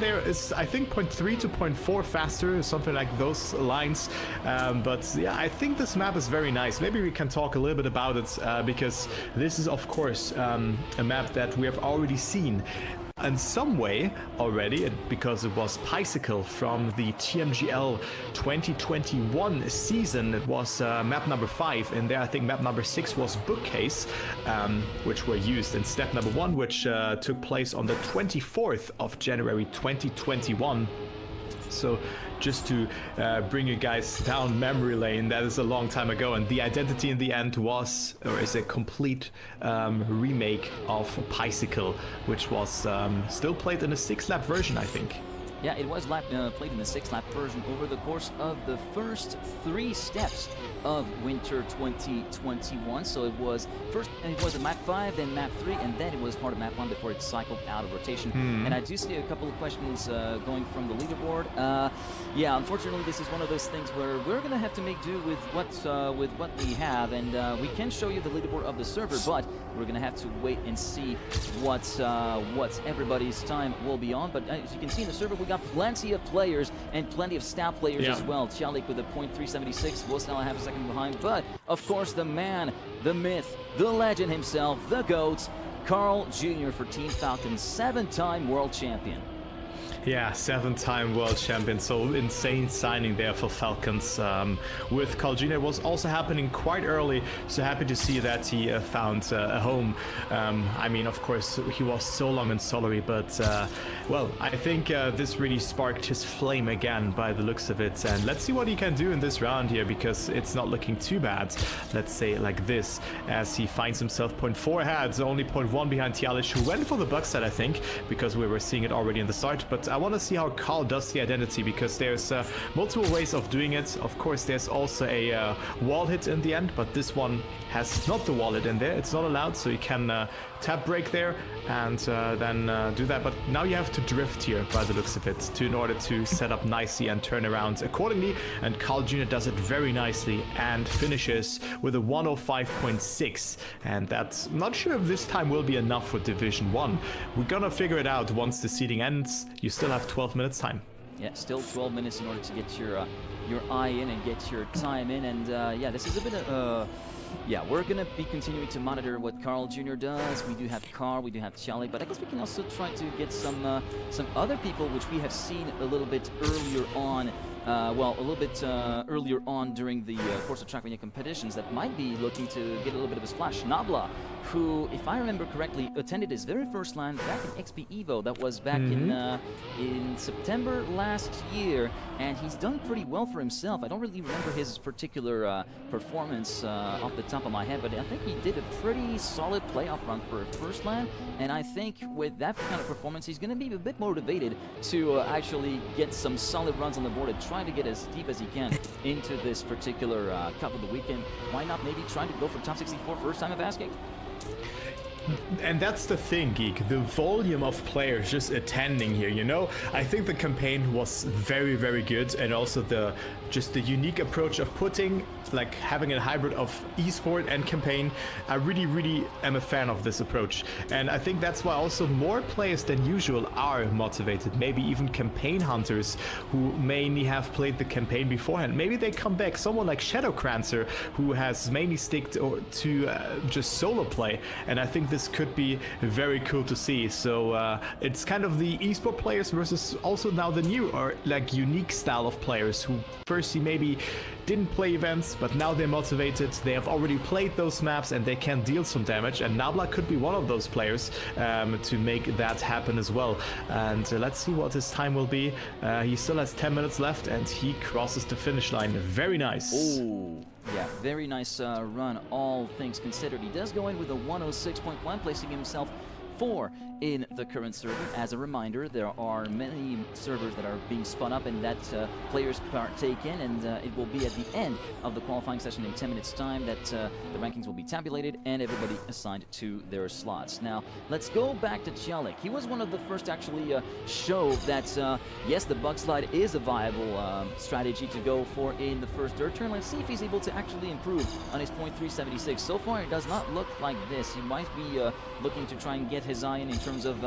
there is, I think, 0.3 to 0.4 faster, something like those lines. But yeah, I think this map is very nice. Maybe we can talk a little bit about it because this is, of course, a map that we have already seen in some way already, because it was Bicycle from the TMGL 2021 season. It was map number 5, and there I think map number 6 was Bookcase, which were used in step number 1, which took place on the 24th of January 2021. So just to bring you guys down memory lane, that is a long time ago, and the identity in the end was, or is a complete remake of Bicycle, which was still played in a 6-lap version, I think. Yeah, it was played in the 6-lap version over the course of the first 3 steps of Winter 2021. So it was a map 5, then map 3, and then it was part of map 1 before it cycled out of rotation. And I do see a couple of questions going from the leaderboard. Yeah, unfortunately, this is one of those things where we're gonna have to make do with what we have, and we can show you the leaderboard of the server, but we're gonna have to wait and see what everybody's time will be on. But as you can see in the server, we got plenty of players and plenty of stout players as well. Chalik with a .376, was now a half a second behind, but of course the man, the myth, the legend himself, the GOAT, Carl Jr. for Team Falcon, 7-time world champion. Yeah, 7-time world champion, so insane signing there for Falcons with Carl Jr. It was also happening quite early, so happy to see that he found a home. I mean, of course, he was so long in Solary, but well, I think this really sparked his flame again by the looks of it, and let's see what he can do in this round here, because it's not looking too bad, let's say like this, as he finds himself 0.4 ahead, only 0.1 behind Tialish, who went for the bug set, I think, because we were seeing it already in the start. But I want to see how Carl does the identity, because there's multiple ways of doing it. Of course, there's also a wall hit in the end, but this one has not the wall hit in there. It's not allowed, so you can tap break there and then do that. But now you have to drift here by the looks of it in order to set up nicely and turn around accordingly. And Carl Jr. does it very nicely and finishes with a 105.6. And that's, I'm not sure if this time will be enough for Division 1. We're gonna figure it out once the seeding ends. You still have 12 minutes time. Yeah, still 12 minutes in order to get your eye in and get your time in. And yeah, this is a bit of yeah, we're gonna be continuing to monitor what Carl Jr. does. We do have Carl, we do have Chalik, but I guess we can also try to get some other people which we have seen a little bit earlier on. Well, a little bit earlier on during the course of Trackmania competitions that might be looking to get a little bit of a splash. Nabla, who, if I remember correctly, attended his very first LAN back in XP Evo. That was back in September last year, and he's done pretty well for himself. I don't really remember his particular performance off the top of my head, but I think he did a pretty solid playoff run for a first LAN, and I think with that kind of performance, he's going to be a bit motivated to actually get some solid runs on the board and try to get as deep as he can into this particular Cup of the Weekend. Why not maybe trying to go for top 64 first time of asking? And that's the thing, Geek, the volume of players just attending here, you know? I think the campaign was very, very good, and also the unique approach of putting, like, having a hybrid of esport and campaign. I really, really am a fan of this approach, and I think that's why also more players than usual are motivated. Maybe even campaign hunters who mainly have played the campaign beforehand. Maybe they come back. Someone like Shadowcrancer, who has mainly sticked to just solo play, and I think this could be very cool to see. So it's kind of the esport players versus also now the new or like unique style of players who firstly maybe didn't play events, but now they're motivated. They have already played those maps and they can deal some damage, and Nabla could be one of those players to make that happen as well. And let's see what his time will be. He still has 10 minutes left and he crosses the finish line. Very nice. Oh, yeah, very nice run, all things considered. He does go in with a 106.1, placing himself 4 in the current server. As a reminder, there are many servers that are being spun up and that players partake in, and it will be at the end of the qualifying session in 10 minutes time that the rankings will be tabulated and everybody assigned to their slots. Now, let's go back to Chalik. He was one of the first to actually show that, yes, the bug slide is a viable strategy to go for in the first dirt turn. Let's see if he's able to actually improve on his .376. So far, it does not look like this. He might be looking to try and get his eye in terms of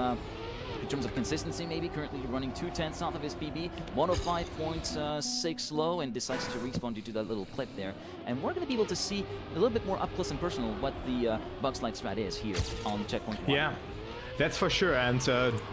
in terms of consistency, maybe currently running 2/10 off of his PB, 105.6 low, and decides to respawn due to that little clip there. And we're going to be able to see a little bit more up close and personal what the bug slide strat is here on checkpoint 1. Yeah. That's for sure, and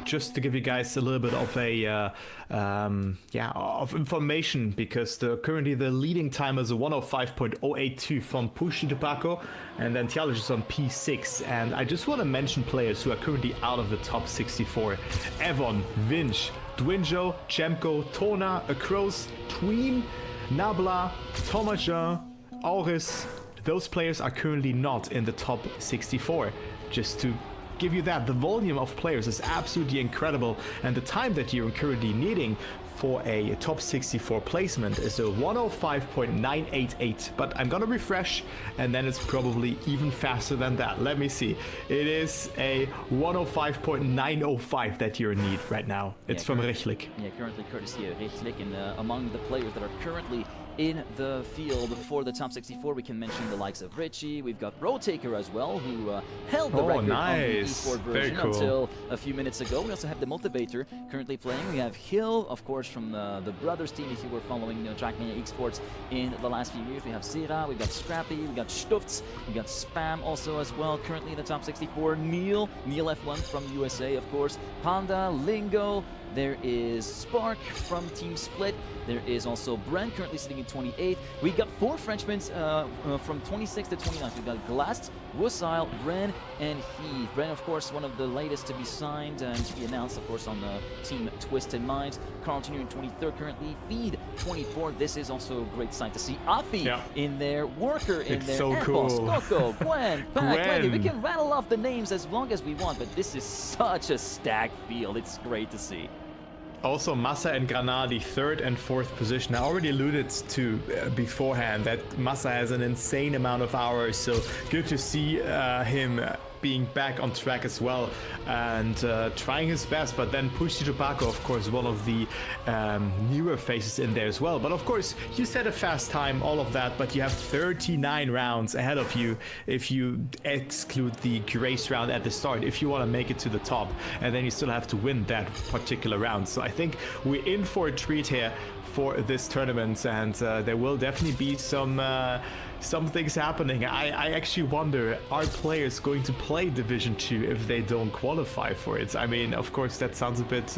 just to give you guys a little bit of a of information, because currently the leading time is a 105.082 from Pushy to Paco, and then Tialage is on P6. And I just want to mention players who are currently out of the top 64: Evon, Vinch, Dwinjo, Chemko, Tona, Acros, Tween, Nabla, Tomajan, Auris. Those players are currently not in the top 64. Just to give you that, the volume of players is absolutely incredible, and the time that you're currently needing for a top 64 placement is a 105.988. But I'm gonna refresh, and then it's probably even faster than that. Let me see. It is a 105.905 that you need right now. It's from Richlik. Yeah, currently courtesy of Richlik, and among the players that are currently in the field for the top 64, we can mention the likes of Richie. We've got Rotaker as well, who held the record on the eSport version until a few minutes ago. We also have the Motivator currently playing. We have Hill, of course, from the Brothers team, if you were following Trackmania eSports in the last few years. We have Sira, we got Scrappy, we got Stufts, we got Spam also as well, currently in the top 64. Neil F1 from USA, of course. Panda, Lingo. There is Spark from Team Split. There is also Bren, currently sitting in 28th. We got 4 Frenchmen from 26th to 29th. We've got Glast, Wussile, Bren, and Heath. Bren, of course, one of the latest to be signed and to be announced, of course, on the Team Twisted Minds. Carl Jr. in 23rd currently. Feed, 24th. This is also a great sight to see. Afi in there. Worker in there. So cool. Coco, Gwen, Pac, Lenny. We can rattle off the names as long as we want, but this is such a stacked field. It's great to see. Also, Massa and Granadi, 3rd and 4th position. I already alluded to beforehand that Massa has an insane amount of hours, so good to see him being back on track as well, and trying his best. But then Pushi Tobacco, of course, one of the newer faces in there as well. But of course, you set a fast time, all of that, but you have 39 rounds ahead of you if you exclude the grace round at the start, if you want to make it to the top, and then you still have to win that particular round. So I think we're in for a treat here for this tournament, and there will definitely be some things happening. I actually wonder, are players going to play Division 2 if they don't qualify for it? I mean, of course, that sounds a bit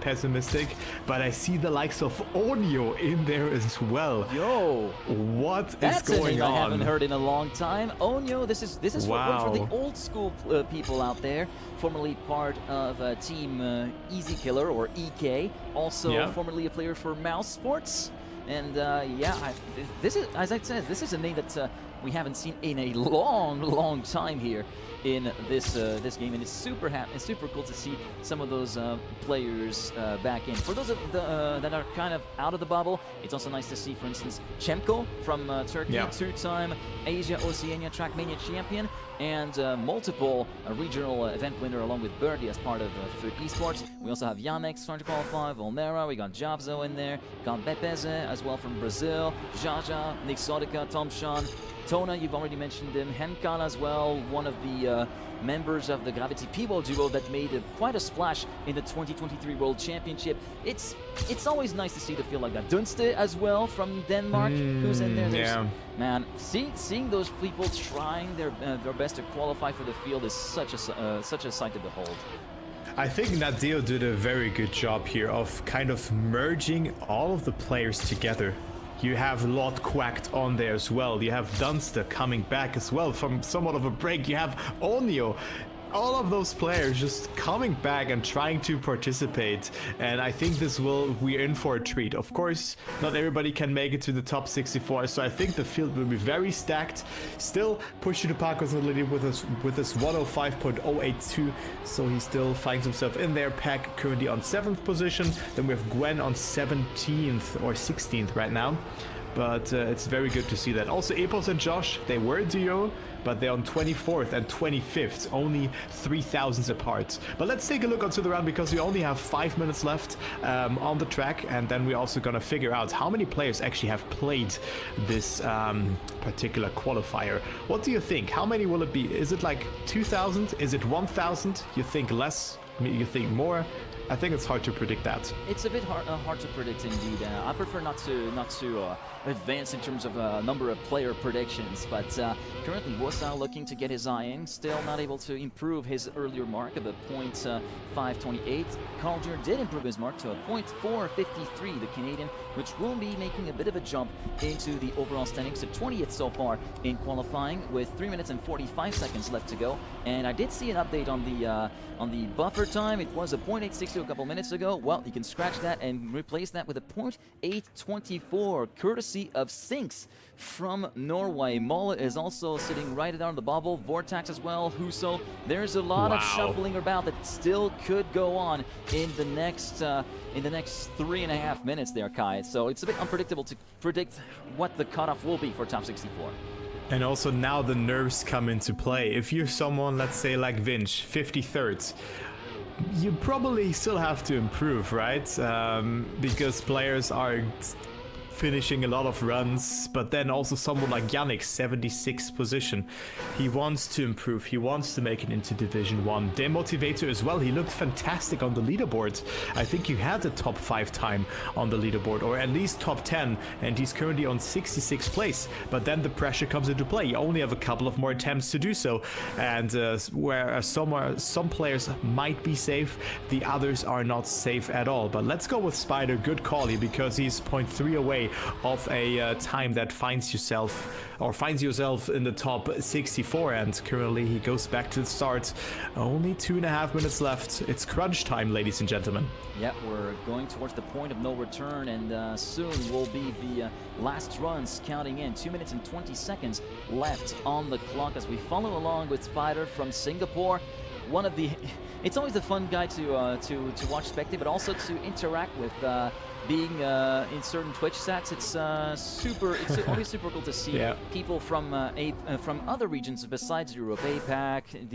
pessimistic, but I see the likes of Onyo in there as well. Yo, what is that's going a name on? I haven't heard in a long time. Onyo, this is Wow. for the old school people out there, formerly part of Team Easy Killer or EK, also formerly a player for Mouse Sports. And this is, as I said, this is a name that we haven't seen in a long time here in this game, and it's super cool to see some of those players back in. For those that are kind of out of the bubble, it's also nice to see, for instance, Chemko from Turkey, 2-time Asia Oceania Trackmania champion, and multiple regional event winner along with Birdie as part of Food Esports. We also have Yannick starting to qualify, Volnera, we got Jabzo in there, got Bepeze as well from Brazil, Jaja, Nixotica, Tomshan, Tona, you've already mentioned him, Henkan as well, one of the members of the Gravity People duo that made quite a splash in the 2023 World Championship. It's always nice to see the field like that. Dunste as well from Denmark, who's in there. Man, seeing those people trying their best to qualify for the field is such a sight to behold. I think Nadeo did a very good job here of kind of merging all of the players together. You have Lord Quacked on there as well. You have Dunster coming back as well from somewhat of a break. You have Onyo. All of those players just coming back and trying to participate, and I think we're in for a treat. Of course, not everybody can make it to the top 64, so I think the field will be very stacked. Still, Pushy the Parkers in the lead with us 105.082, so he still finds himself in there. Pack currently on 7th position. Then we have Gwen on 17th or 16th right now. But it's very good to see that. Also, Epos and Josh, they were a duo, but they're on 24th and 25th, only 3,000s apart. But let's take a look onto the round, because we only have 5 minutes left on the track, and then we're also gonna figure out how many players actually have played this particular qualifier. What do you think? How many will it be? Is it like 2,000? Is it 1,000? You think less? I mean, you think more? I think it's hard to predict that. It's a bit hard to predict indeed. I prefer not to advance in terms of number of player predictions, but currently Wosa looking to get his eye in, still not able to improve his earlier mark of a .528. Carl Jr. did improve his mark to a .453, the Canadian, which will be making a bit of a jump into the overall standings to 20th so far in qualifying, with 3 minutes and 45 seconds left to go. And I did see an update on the buffer time. It was a .862 a couple minutes ago. Well, you can scratch that and replace that with a .824, courtesy of Sinks from Norway. Mola is also sitting right down the bubble. Vortax as well. Huso. There's a lot of shuffling about that still could go on in the next 3.5 minutes there, Kai. So it's a bit unpredictable to predict what the cutoff will be for top 64. And also now the nerves come into play. If you're someone, let's say like Vinch, 53rd, you probably still have to improve, right? Because players are finishing a lot of runs, but then also someone like Yannick, 76th position. He wants to improve. He wants to make it into Division 1. Demotivator as well. He looked fantastic on the leaderboard. I think he had the top 5 time on the leaderboard, or at least top 10, and he's currently on 66th place. But then the pressure comes into play. You only have a couple of more attempts to do so, and whereas some players might be safe, the others are not safe at all. But let's go with Spider. Good call here, because he's 0.3 away of a time that finds yourself in the top 64, and currently he goes back to the start. Only 2.5 minutes left. It's crunch time, ladies and gentlemen. Yeah, we're going towards the point of no return, and soon will be the last runs counting in. 2 minutes and 20 seconds left on the clock as we follow along with Spider from Singapore. One of the it's always a fun guy to watch spectate, but also to interact with. Being in certain Twitch sets, it's always super cool to see people from other regions besides Europe, APAC,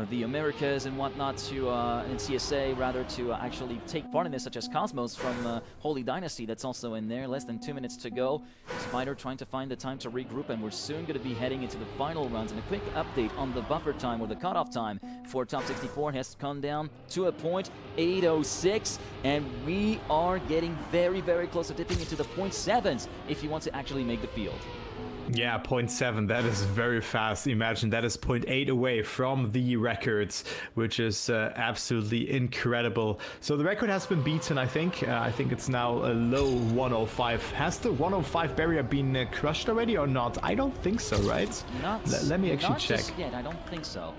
the Americas and whatnot, in CSA rather, to actually take part in this, such as Cosmos from Holy Dynasty, that's also in there. Less than 2 minutes to go. Spider trying to find the time to regroup, and we're soon going to be heading into the final runs. And a quick update on the buffer time, or the cutoff time for top 64, has come down to a .806, and we are getting very, very close to dipping into the .7s if you want to actually make the field. Yeah, 0.7, that is very fast. Imagine that is 0.8 away from the records, which is absolutely incredible. So the record has been beaten, I think. I think it's now a low 105. Has the 105 barrier been crushed already or not? I don't think so, right? Let me actually check. Not just yet, I don't think so.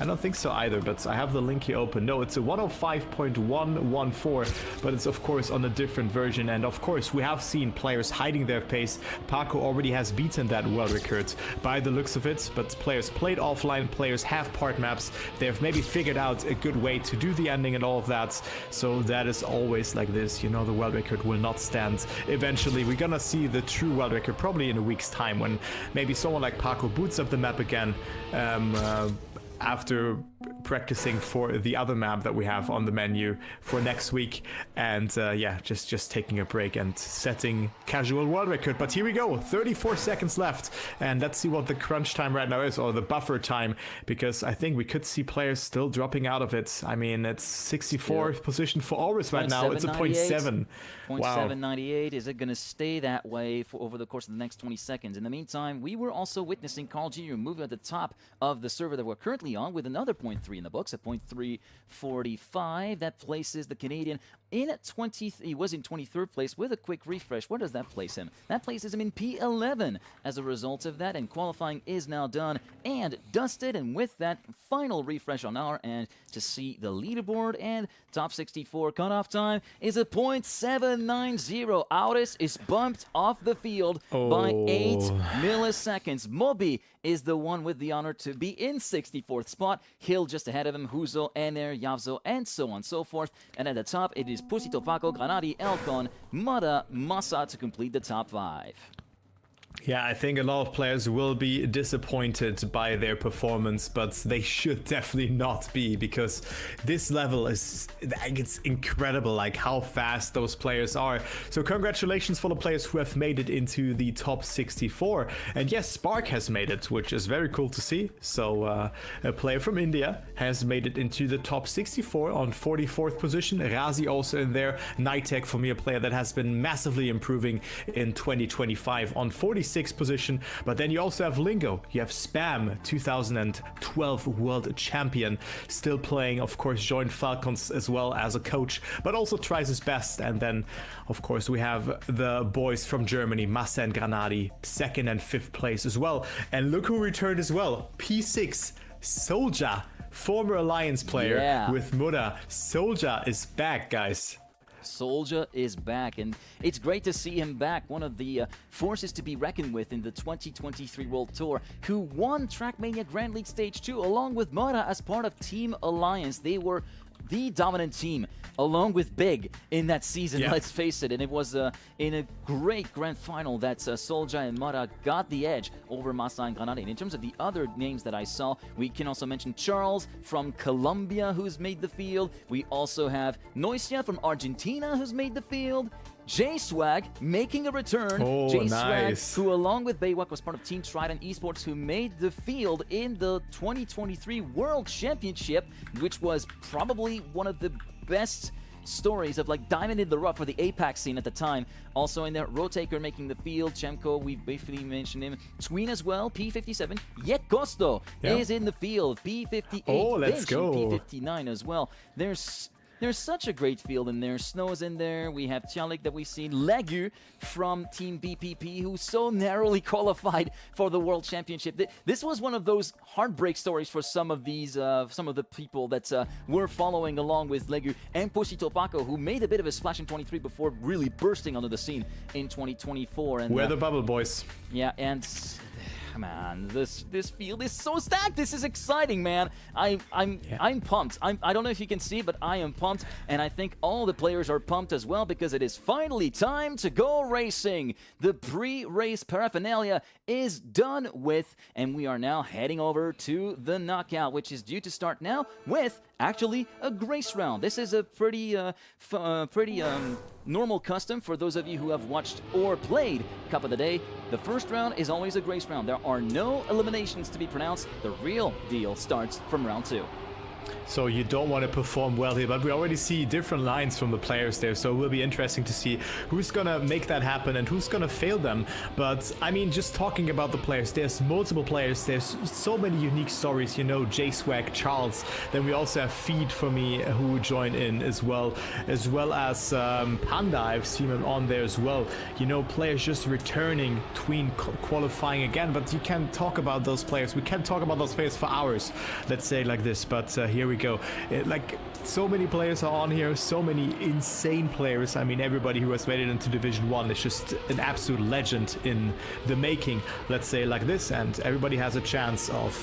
I don't think so either, but I have the link here open. No, it's a 105.114, but it's of course on a different version. And of course, we have seen players hiding their pace. Paco already has beaten that world record by the looks of it, but players played offline, players have part maps. They've maybe figured out a good way to do the ending and all of that. So that is always like this. You know, the world record will not stand. Eventually, we're gonna see the true world record probably in a week's time, when maybe someone like Paco boots up the map again. After practicing for the other map that we have on the menu for next week, and yeah, just taking a break and setting casual world record. But here we go, 34 seconds left, and let's see what the crunch time right now is, or the buffer time, because I think we could see players still dropping out of it. I mean, it's 64th position for Aurus right now. It's a 0.7. Wow. 0.798. Is it going to stay that way for over the course of the next 20 seconds? In the meantime, we were also witnessing Carl Jr. moving at the top of the server that we're currently on, with another 0.3 in the books, at 0.345. That places the Canadian in 20th. He was in 23rd place with a quick refresh. Where does that place him? That places him in P11 as a result of that, and qualifying is now done and dusted. And with that final refresh on our end to see the leaderboard, and top 64 cutoff time is a 0.790. Aurus is bumped off the field by 8 milliseconds. Moby is the one with the honor to be in 64th spot. Hill just ahead of him, Huzo, Ener, Yavzo, and so on and so forth. And at the top, it is Pusito, Paco, Granadi, Elcon, Mada, Massa to complete the top 5. Yeah, I think a lot of players will be disappointed by their performance, but they should definitely not be, because this level is, like, it's incredible, like how fast those players are. So congratulations for the players who have made it into the top 64. And yes, Spark has made it, which is very cool to see. So a player from India has made it into the top 64 on 44th position. Razi also in there. Nitek, for me, a player that has been massively improving in 2025 on 46th position. But then you also have Lingo, you have Spam, 2012 world champion, still playing, of course, joined Falcons as well as a coach, but also tries his best. And then of course we have the boys from Germany, Massa and Granadi, 2nd and 5th place as well. And look who returned as well, P6 Soldier, former Alliance player with Muda. Soldier is back, guys. Soldier is back, and it's great to see him back. One of the forces to be reckoned with in the 2023 World Tour, who won Trackmania Grand League Stage 2 along with Mara as part of Team Alliance. They were the dominant team, along with Big, in that season, let's face it. And it was in a great grand final that Solja and Mara got the edge over Massa and Granada. And in terms of the other names that I saw, we can also mention Charles from Colombia, who's made the field. We also have Noisia from Argentina, who's made the field. J-Swag making a return. J-Swag, who along with Baywalk was part of Team Trident Esports, who made the field in the 2023 World Championship, which was probably one of the best stories of like diamond in the rough for the APAC scene at the time. Also in there, Rotaker making the field. Chemko, we briefly mentioned him. Tween as well, P57. Yet Costo is in the field, P58. Oh, let's go. P59 as well. There's such a great field in there. Snow's in there. We have Chalik that we've seen. Legu from Team BPP, who so narrowly qualified for the World Championship. This was one of those heartbreak stories for some of these, some of the people that were following along with Legu. And Pushi Topako, who made a bit of a splash in 23 before really bursting onto the scene in 2024. And we're the bubble boys. Yeah, and man, this field is so stacked. This is exciting, man. I'm pumped. I don't know if you can see, but I am pumped, and I think all the players are pumped as well, because it is finally time to go racing. The pre-race paraphernalia is done with, and we are now heading over to the knockout, which is due to start now with actually a grace round. This is a pretty normal custom for those of you who have watched or played Cup of the Day. The first round is always a grace round. There are no eliminations to be pronounced. The real deal starts from round 2. So you don't want to perform well here, but we already see different lines from the players there, so it will be interesting to see who's gonna make that happen and who's gonna fail them. But I mean, just talking about the players, there's multiple players, there's so many unique stories, you know, J-Swag, Charles, then we also have Feed for me who joined in as well as Panda. I've seen him on there as well. You know, players just returning, Tween qualifying again, but you can't talk about those players. We can't talk about those players for hours, let's say it like this, but here we go. Like, so many players are on here, so many insane players. I mean, everybody who has made it into Division 1 is just an absolute legend in the making, let's say like this, and everybody has a chance of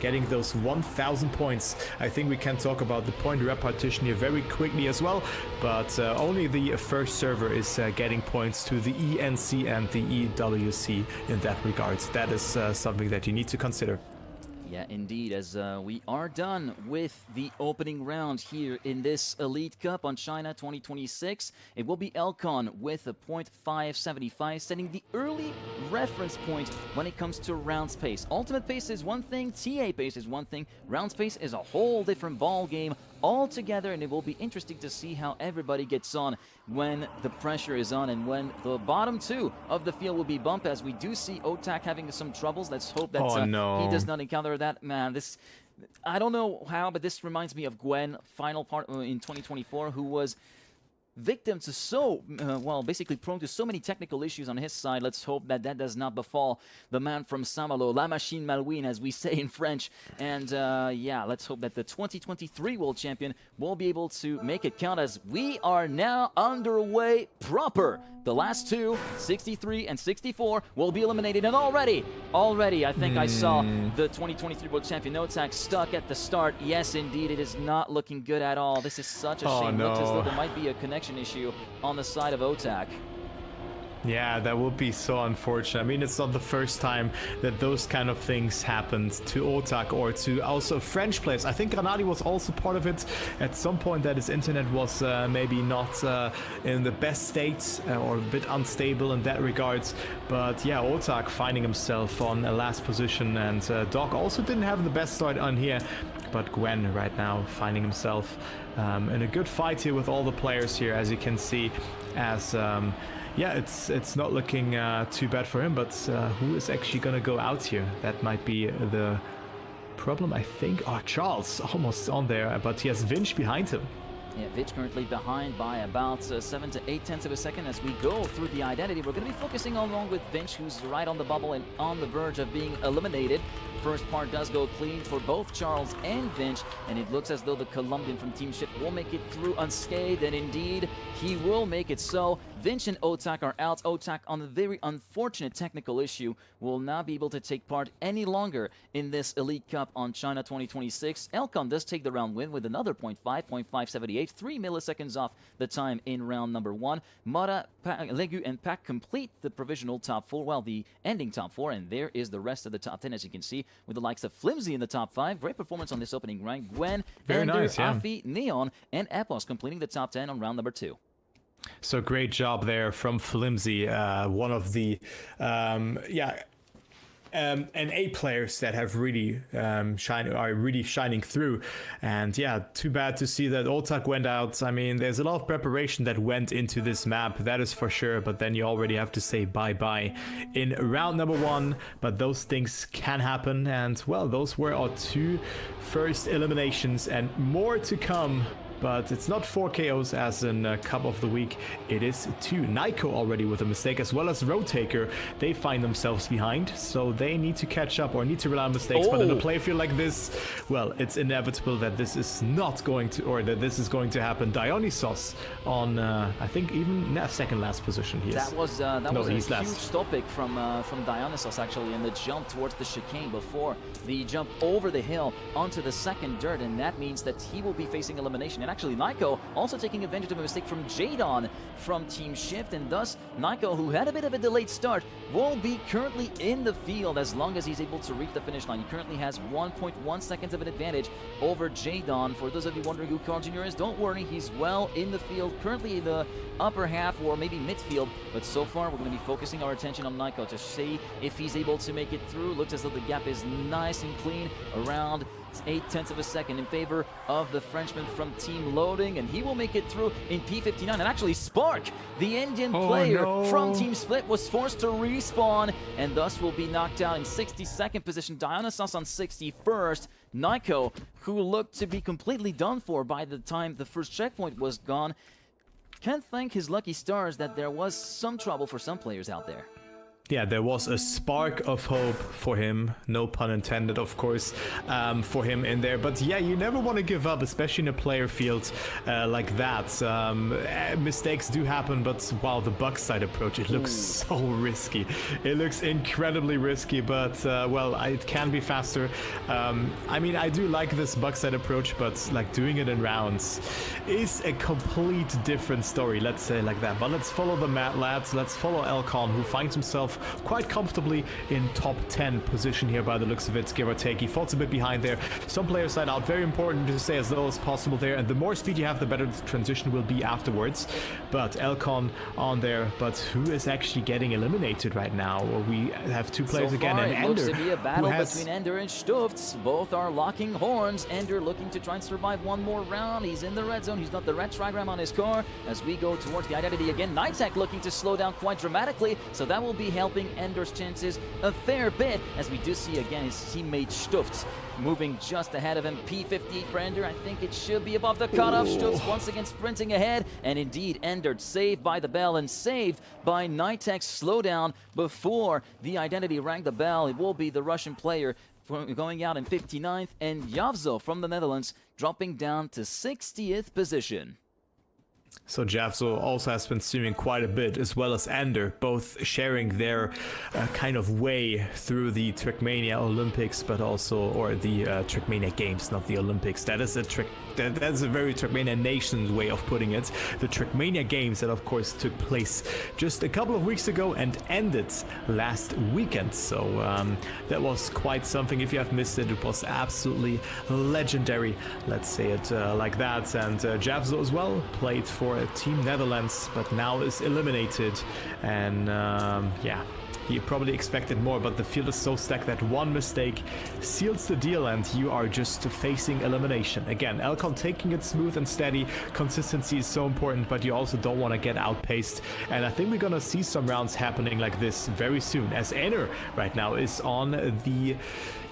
getting those 1,000 points. I think we can talk about the point repartition here very quickly as well, but only the first server is getting points to the ENC and the EWC in that regard. That is something that you need to consider. Yeah, indeed, as we are done with the opening round here in this Elite Cup on China 2026. It will be Elcon with a .575, setting the early reference point when it comes to round pace. Ultimate pace is one thing, TA pace is one thing, round pace is a whole different ball game altogether, and it will be interesting to see how everybody gets on when the pressure is on and when the bottom two of the field will be bumped, as we do see Otak having some troubles. Let's hope that he does not encounter that. Man, this, I don't know how, but this reminds me of Gwen final part in 2024, who was victim to basically prone to so many technical issues on his side. Let's hope that that does not befall the man from Saint-Malo, La Machine Malouine, as we say in French. And yeah, let's hope that the 2023 World Champion will be able to make it count, as we are now underway proper. The last two, 63 and 64, will be eliminated. And already, I think I saw the 2023 World Champion Otak stuck at the start. Yes, indeed, it is not looking good at all. This is such a shame. No. Looks as though there might be a connection issue on the side of Otak. Yeah, that would be so unfortunate. I mean, it's not the first time that those kind of things happened to Otak or to also French players. I think Granadi was also part of it at some point, that his internet was maybe not in the best state or a bit unstable in that regards. But yeah, Otak finding himself on a last position, and Doc also didn't have the best start on here. But Gwen right now finding himself in a good fight here with all the players here, as you can see, as yeah, it's not looking too bad for him, but who is actually gonna go out here? That might be the problem, I think. Oh, Charles almost on there, but he has Vinch behind him. Yeah, Vitch currently behind by about 7 to 8 tenths of a second. As we go through the identity, we're going to be focusing along with Vinch, who's right on the bubble and on the verge of being eliminated. First part does go clean for both Charles and Vinch, and it looks as though the Colombian from Team Ship will make it through unscathed, and indeed, he will make it so. Vinch and Otak are out. Otak, on a very unfortunate technical issue, will not be able to take part any longer in this Elite Cup on China 2026. Elcon does take the round win with another 0.578, 3 milliseconds off the time in round number 1. Mara, Legu, and Pak complete the provisional top 4, well, the ending top 4, and there is the rest of the top 10, as you can see, with the likes of Flimsy in the top 5. Great performance on this opening round. Gwen, Very Ender, nice, yeah. Afi, Neon, and Epos completing the top 10 on round number 2. So great job there from Flimsy, one of the NA players that have really are really shining through. And yeah, too bad to see that Otak went out. I mean, there's a lot of preparation that went into this map, that is for sure, but then you already have to say bye-bye in round number 1. But those things can happen, and well, those were our 2 first eliminations, and more to come. But it's not 4 KOs as in Cup of the Week, it is 2. Naiko already with a mistake, as well as Road Taker. They find themselves behind, so they need to catch up or need to rely on mistakes. But in a playfield like this, well, it's inevitable that this is not going to, or that this is going to happen. Dionysos on, I think, even second last position. That was a huge topic from Dionysos, actually, in the jump towards the chicane before the jump over the hill onto the second dirt, and that means that he will be facing elimination. And actually, Naiko also taking advantage of a mistake from Jadon from Team Shift, and thus Naiko, who had a bit of a delayed start, will be currently in the field as long as he's able to reach the finish line. He currently has 1.1 seconds of an advantage over Jadon. For those of you wondering who Carl Jr. is, don't worry, he's well in the field, currently in the upper half or maybe midfield, but so far we're going to be focusing our attention on Naiko to see if he's able to make it through. Looks as though the gap is nice and clean, around 8 tenths of a second in favor of the Frenchman from Team Loading, and he will make it through in P59. And actually, Spark, the Indian player from Team Split, was forced to respawn and thus will be knocked out in 62nd position. Dionysos on 61st. Naiko, who looked to be completely done for by the time the first checkpoint was gone, can't thank his lucky stars that there was some trouble for some players out there. Yeah, there was a spark of hope for him, no pun intended, of course, for him in there. But yeah, you never want to give up, especially in a player field like that. Mistakes do happen, but wow, the Buckside approach, it looks so risky. It looks incredibly risky, but well, it can be faster. I mean, I do like this Buckside approach, but like doing it in rounds is a complete different story, let's say like that. But let's follow the lads, let's follow Elcon, who finds himself quite comfortably in top 10 position here by the looks of it, give or take. He falls a bit behind there. Some players side out, very important to stay as low as possible there, and the more speed you have, the better the transition will be afterwards. But Elcon on there, but who is actually getting eliminated right now? Well, we have 2 players so again, far, and it Ender, looks to be a battle has... between Ender and Stufts. Both are locking horns. Ender looking to try and survive one more round. He's in the red zone. He's got the red trigram on his car. As we go towards the identity again, Nighttech looking to slow down quite dramatically, so that will be helping Ender's chances a fair bit, as we do see again his teammate Stufts moving just ahead of him. P58 for Ender, I think it should be above the cutoff. Stufts once again sprinting ahead, and indeed Ender saved by the bell and saved by Nighttech's slowdown before the identity rang the bell. It will be the Russian player going out in 59th, and Javzo from the Netherlands dropping down to 60th position. So Javzo also has been streaming quite a bit, as well as Ender, both sharing their kind of way through the Trackmania Olympics, but also, or the Trackmania Games, not the Olympics. That is a that's a very Trackmania Nations way of putting it. The Trackmania games that of course took place just a couple of weeks ago and ended last weekend. So that was quite something. If you have missed it, it was absolutely legendary. Let's say it like that. And Javzo as well played for Team Netherlands, but now is eliminated. And yeah. He probably expected more, but the field is so stacked that one mistake seals the deal and you are just facing elimination. Again, Elcon taking it smooth and steady. Consistency is so important, but you also don't want to get outpaced. And I think we're gonna see some rounds happening like this very soon, as Einer right now is on the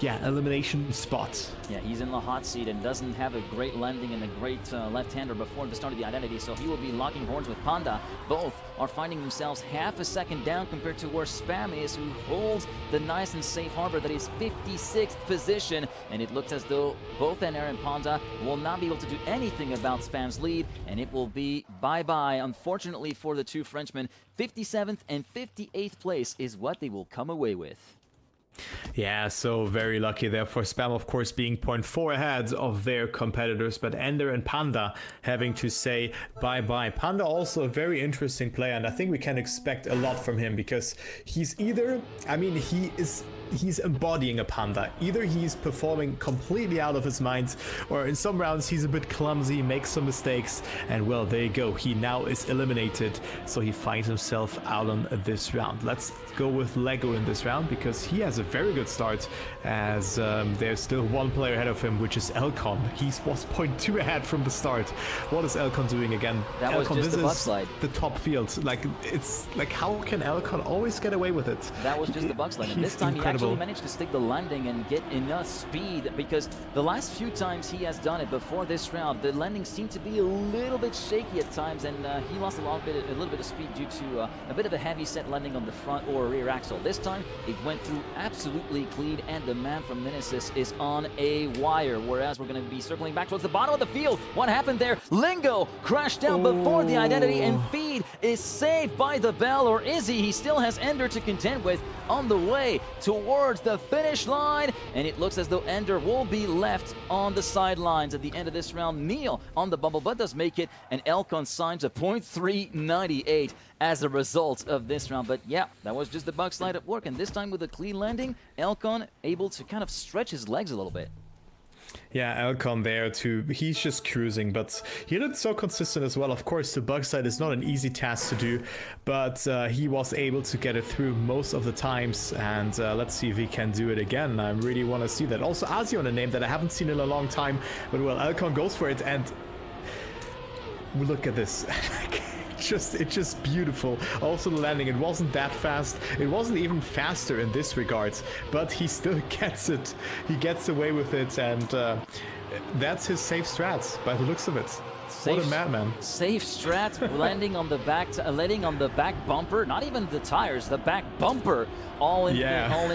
elimination spot. Yeah, he's in the hot seat and doesn't have a great landing and a great left-hander before the start of the identity, so he will be locking horns with Panda. Both are finding themselves half a second down compared to where Spam is, who holds the nice and safe harbor that is 56th position, and it looks as though both Einer and Panda will not be able to do anything about Spam's lead, and it will be bye-bye, unfortunately for the two Frenchmen. 57th and 58th place is what they will come away with. Yeah, so very lucky there for Spam, of course, being 0.4 ahead of their competitors, but Ender and Panda having to say bye-bye. Panda also a very interesting player, and I think we can expect a lot from him because he's either, I mean, he's embodying a Panda. Either he's performing completely out of his mind, or in some rounds he's a bit clumsy, makes some mistakes, and well, there you go. He now is eliminated, so he finds himself out on this round. Let's go with Lego in this round because he has a very good start, as there's still one player ahead of him, which is Elcon. He was 0.2 ahead from the start. What is Elcon doing again? That Elcon, was just the bug is slide. The top field. Like, it's like, how can Elcon always get away with it? That was just the bug slide, and this time he actually managed to stick the landing and get enough speed, because the last few times he has done it before this round, the landing seemed to be a little bit shaky at times, and he lost a little bit of speed due to a bit of a heavy set landing on the front or rear axle. This time it went through absolutely clean, and the man from Nemesis is on a wire, whereas we're going to be circling back towards the bottom of the field. What happened there? Lingo crashed down before the identity, and Feed is saved by the bell, or is he? He still has Ender to contend with on the way towards the finish line, and it looks as though Ender will be left on the sidelines at the end of this round. Neil on the bubble, but does make it, and Elcon signs a 0.398 as a result of this round. But yeah, that was just the bug slide at work, and this time with a clean landing, Elcon able to kind of stretch his legs a little bit. Yeah, Elcon there too. He's just cruising, but he looked so consistent as well. Of course, the bug side is not an easy task to do, but he was able to get it through most of the times, and let's see if he can do it again. I really want to see that. Also, Azion, a name that I haven't seen in a long time, but well, Elcon goes for it, and look at this. It's just beautiful. Also the landing, it wasn't that fast. It wasn't even faster in this regard, but he still gets it. He gets away with it, and that's his safe strat by the looks of it. What a madman. Safe strat, landing on the back bumper, not even the tires, the back bumper, all in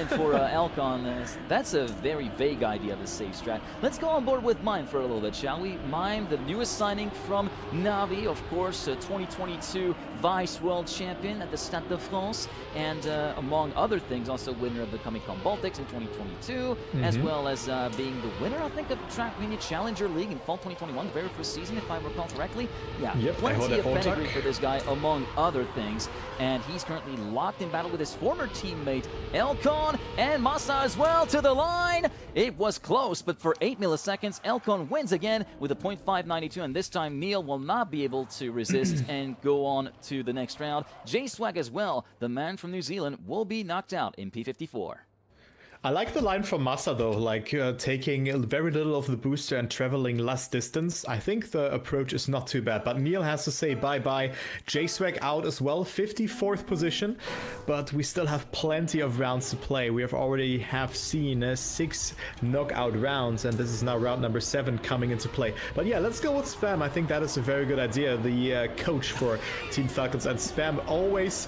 for Elcon. That's a very vague idea of a safe strat. Let's go on board with Mime for a little bit, shall we? Mime, the newest signing from Navi, of course, 2022 Vice World Champion at the Stade de France, and among other things, also winner of the Comic-Con Baltics in 2022, as well as being the winner, I think, of Trackmania Challenger League in fall 2021, the very first season, if I recall correctly. Yeah, plenty of pedigree for this guy, among other things, and he's currently locked in battle with his former teammate Elcon, and Massa as well to the line. It was close, but for 8 milliseconds, Elcon wins again with a 0.592, and this time Neil will not be able to resist and go on to the next round. J-Swag as well, the man from New Zealand, will be knocked out in P54. I like the line from Massa though, like taking very little of the booster and traveling less distance. I think the approach is not too bad, but Neil has to say bye-bye. J-Swag out as well, 54th position, but we still have plenty of rounds to play. We have already seen 6 knockout rounds, and this is now round number 7 coming into play. But yeah, let's go with Spam. I think that is a very good idea. The coach for Team Falcons, and Spam always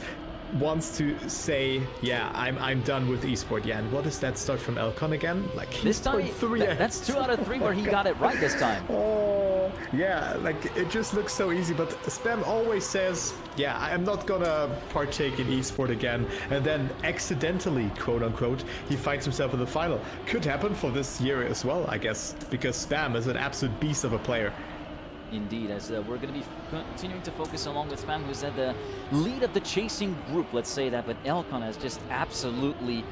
wants to say, yeah, I'm done with esport. Yeah, and what is that start from Elcon again? Like, this time, that's 2 out of 3 where he got it right this time. Oh, Yeah, like it just looks so easy, but Spam always says, yeah, I'm not gonna partake in esport again, and then accidentally, quote unquote, he finds himself in the final. Could happen for this year as well, I guess, because Spam is an absolute beast of a player. Indeed, as we're going to be continuing to focus along with Spam, who's at the lead of the chasing group, let's say that, but Elcon has just absolutely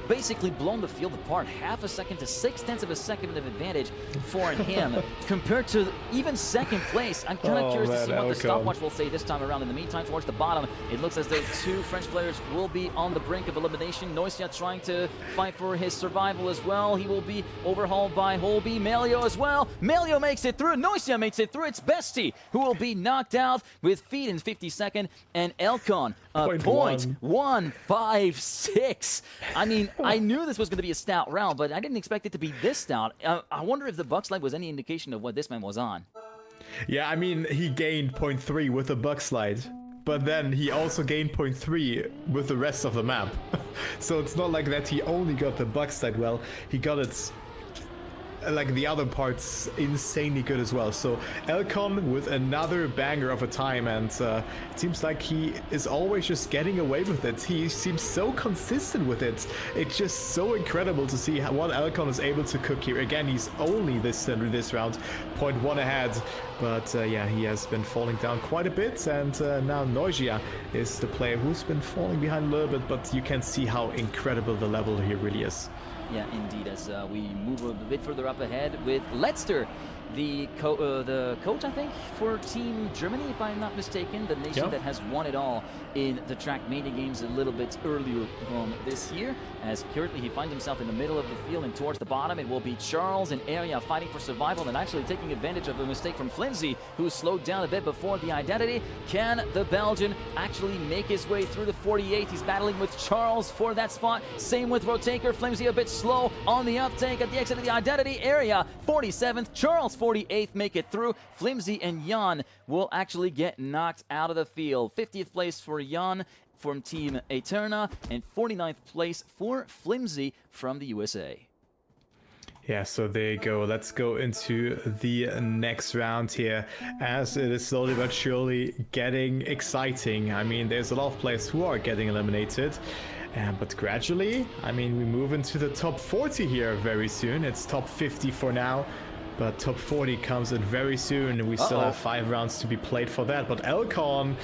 basically blown the field apart. Half a second to 0.6 of a second of advantage for him compared to even second place. I'm kind of curious to see what the stopwatch will say this time around. In the meantime, towards the bottom, it looks as though 2 French players will be on the brink of elimination. Noisia trying to fight for his survival as well. He will be overhauled by Holby. Melio as well. Melio makes it through. Noisia makes it through. It's Bestie who will be knocked out with feet in 52nd, and Elcon .156. I mean, I knew this was going to be a stout round, but I didn't expect it to be this stout. I wonder if the buck slide was any indication of what this man was on. Yeah, I mean, he gained 0.3 with the buck slide, but then he also gained 0.3 with the rest of the map. So it's not like that he only got the buck slide well, he got it like the other parts insanely good as well. So Elcon with another banger of a time, and it seems like he is always just getting away with it. He seems so consistent with it. It's just so incredible to see what Elcon is able to cook here. Again, he's only this round 0.1 ahead, but yeah, he has been falling down quite a bit, and now Noisia is the player who's been falling behind a little bit, but you can see how incredible the level here really is. Yeah, indeed, as we move a bit further up ahead with Letzter, the coach, I think, for Team Germany, if I'm not mistaken, the nation that has won it all in the Trackmania games a little bit earlier on this year, as currently he finds himself in the middle of the field, and towards the bottom it will be Charles and Area fighting for survival and actually taking advantage of a mistake from Flimsy, who slowed down a bit before the identity. Can the Belgian actually make his way through the 48th? He's battling with Charles for that spot. Same with Rotaker. Flimsy a bit slow on the uptake at the exit of the identity. Area 47th, Charles 48th make it through. Flimsy and Jan will actually get knocked out of the field. 50th place for Jan from Team Eterna, and 49th place for Flimsy from the USA. Yeah, so there you go. Let's go into the next round here, as it is slowly but surely getting exciting. I mean, there's a lot of players who are getting eliminated, but gradually, I mean, we move into the top 40 here very soon. It's top 50 for now, but top 40 comes in very soon, and we still have 5 rounds to be played for that. But Elcon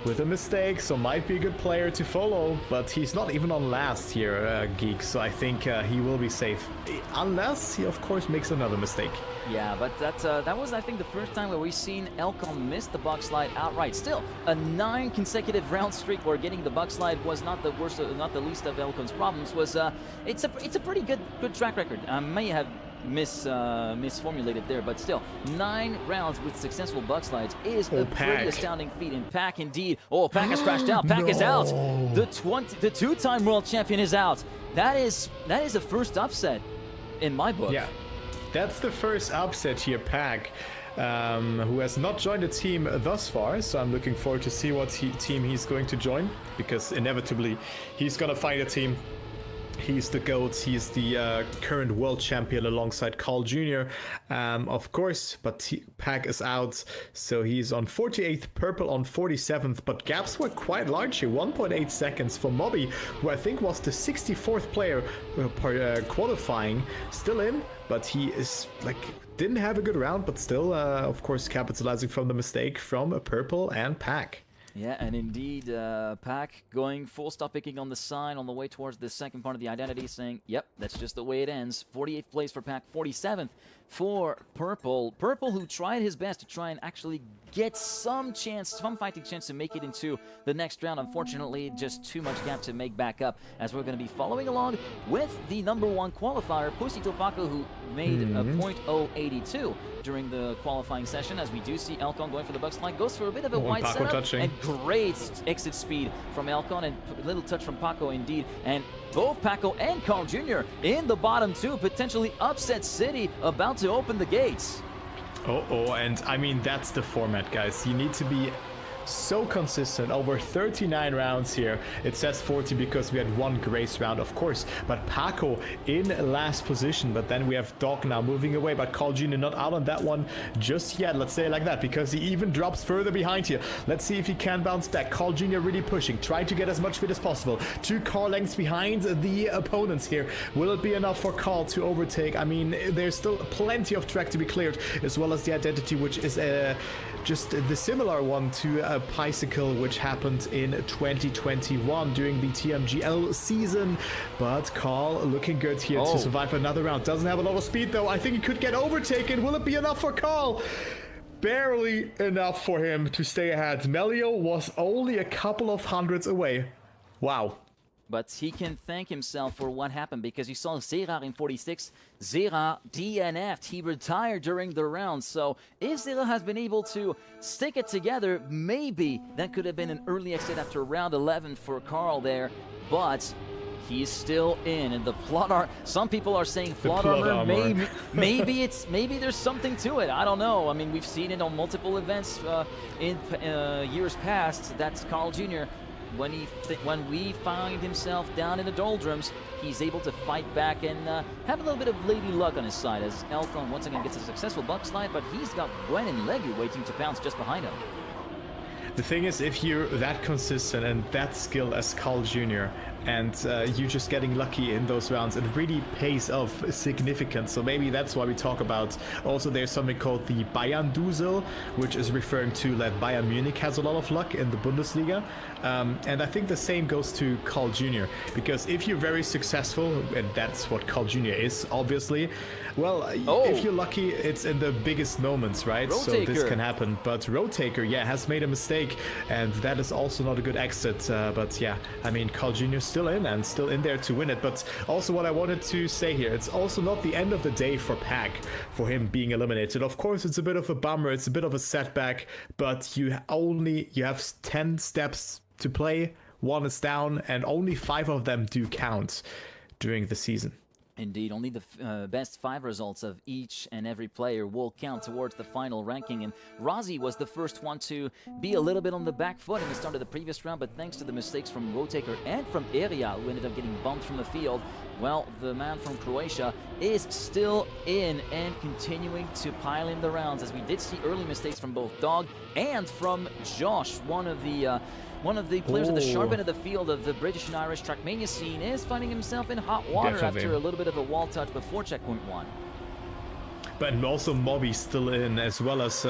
with a mistake, so might be a good player to follow, but he's not even on last here, Geek, so I think he will be safe. Unless he, of course, makes another mistake. Yeah, but that was, I think, the first time where we've seen Elcon miss the buck slide outright. Still, a 9 consecutive round streak where getting the buck slide was not the worst, not the least of Elcon's problems. It's a pretty good track record. I may have misformulated there, but still, 9 rounds with successful buck slides is a pretty astounding feat. And Pack, indeed. Oh, Pack has crashed out. Pack is out. The 2-time world champion is out. That is the first upset in my book. Yeah, that's the first upset here, Pack, who has not joined the team thus far. So I'm looking forward to see what team he's going to join, because inevitably he's gonna find a team. He's the GOAT, he's the current world champion alongside Carl Jr., of course, but Pack is out, so he's on 48th, Purple on 47th, but gaps were quite large here, 1.8 seconds for Mobby, who I think was the 64th player qualifying, still in, but he is didn't have a good round, but still, of course, capitalizing from the mistake from Purple and Pack. Yeah, and indeed, Pack going full stop picking on the sign on the way towards the second part of the identity, saying, yep, that's just the way it ends. 48th place for Pack, 47th for Purple. Purple, who tried his best to try and actually get some fighting chance to make it into the next round. Unfortunately, just too much gap to make back up, as we're going to be following along with the #1 qualifier, Pussy Topako, who made a .082 during the qualifying session, as we do see Elcon going for the buck slide, goes for a bit of a wide setup, and great exit speed from Elcon, and a little touch from Paco indeed, and both Paco and Carl Jr. in the bottom 2, potentially upset city, about to open the gates. And I mean, that's the format, guys. You need to be so consistent over 39 rounds here. It says 40 because we had one Grace round, of course, but Paco in last position. But then we have Doc now moving away, but Carl Jr. not out on that one just yet, let's say it like that, because he even drops further behind here. Let's see if he can bounce back. Carl Jr. really pushing, trying to get as much speed as possible. 2 car lengths behind the opponents here. Will it be enough for Carl to overtake? I mean, there's still plenty of track to be cleared, as well as the identity, which is just the similar one to a bicycle which happened in 2021 during the TMGL season. But Carl looking good here to survive another round. Doesn't have a lot of speed though. I think he could get overtaken. Will it be enough for Carl? Barely enough for him to stay ahead. Melio was only a couple of hundreds away. Wow. But he can thank himself for what happened, because you saw Zera in 46. Zera DNF'd. He retired during the round. So if Zera has been able to stick it together, maybe that could have been an early exit after round 11 for Carl there. But he's still in, and the plot armor. Some people are saying plot armor. Maybe there's something to it. I don't know. I mean, we've seen it on multiple events in years past. That's Carl Jr. When we find himself down in the doldrums, he's able to fight back and have a little bit of lady luck on his side, as Elton once again gets a successful buck slide, but he's got Gwen and Leggy waiting to pounce just behind him. The thing is, if you're that consistent and that skilled as Carl Jr., and you're just getting lucky in those rounds, it really pays off significant. So maybe that's why we talk about. Also, there's something called the Bayern Dusel, which is referring to that Bayern Munich has a lot of luck in the Bundesliga. And I think the same goes to Carl Jr., because if you're very successful, and that's what Carl Jr. is, obviously, well, if you're lucky, it's in the biggest moments, right? Road so taker. This can happen. But Road Taker, yeah, has made a mistake, and that is also not a good exit. But yeah, I mean, Carl Jr. still in and still in there to win it. But also what I wanted to say here, it's also not the end of the day for Pac, for him being eliminated. Of course, it's a bit of a bummer, it's a bit of a setback, but you have 10 steps to play, 1 is down, and only 5 of them do count during the season. Indeed, only the best 5 results of each and every player will count towards the final ranking. And Rozzy was the first one to be a little bit on the back foot in the start of the previous round, but thanks to the mistakes from Roadtaker and from Eria, who ended up getting bumped from the field, well, the man from Croatia is still in and continuing to pile in the rounds, as we did see early mistakes from both Dog and from Josh, one of the players at the sharp end of the field of the British and Irish Trackmania scene, is finding himself in hot water after a little bit of a wall touch before checkpoint 1. But also Mobby still in, as well as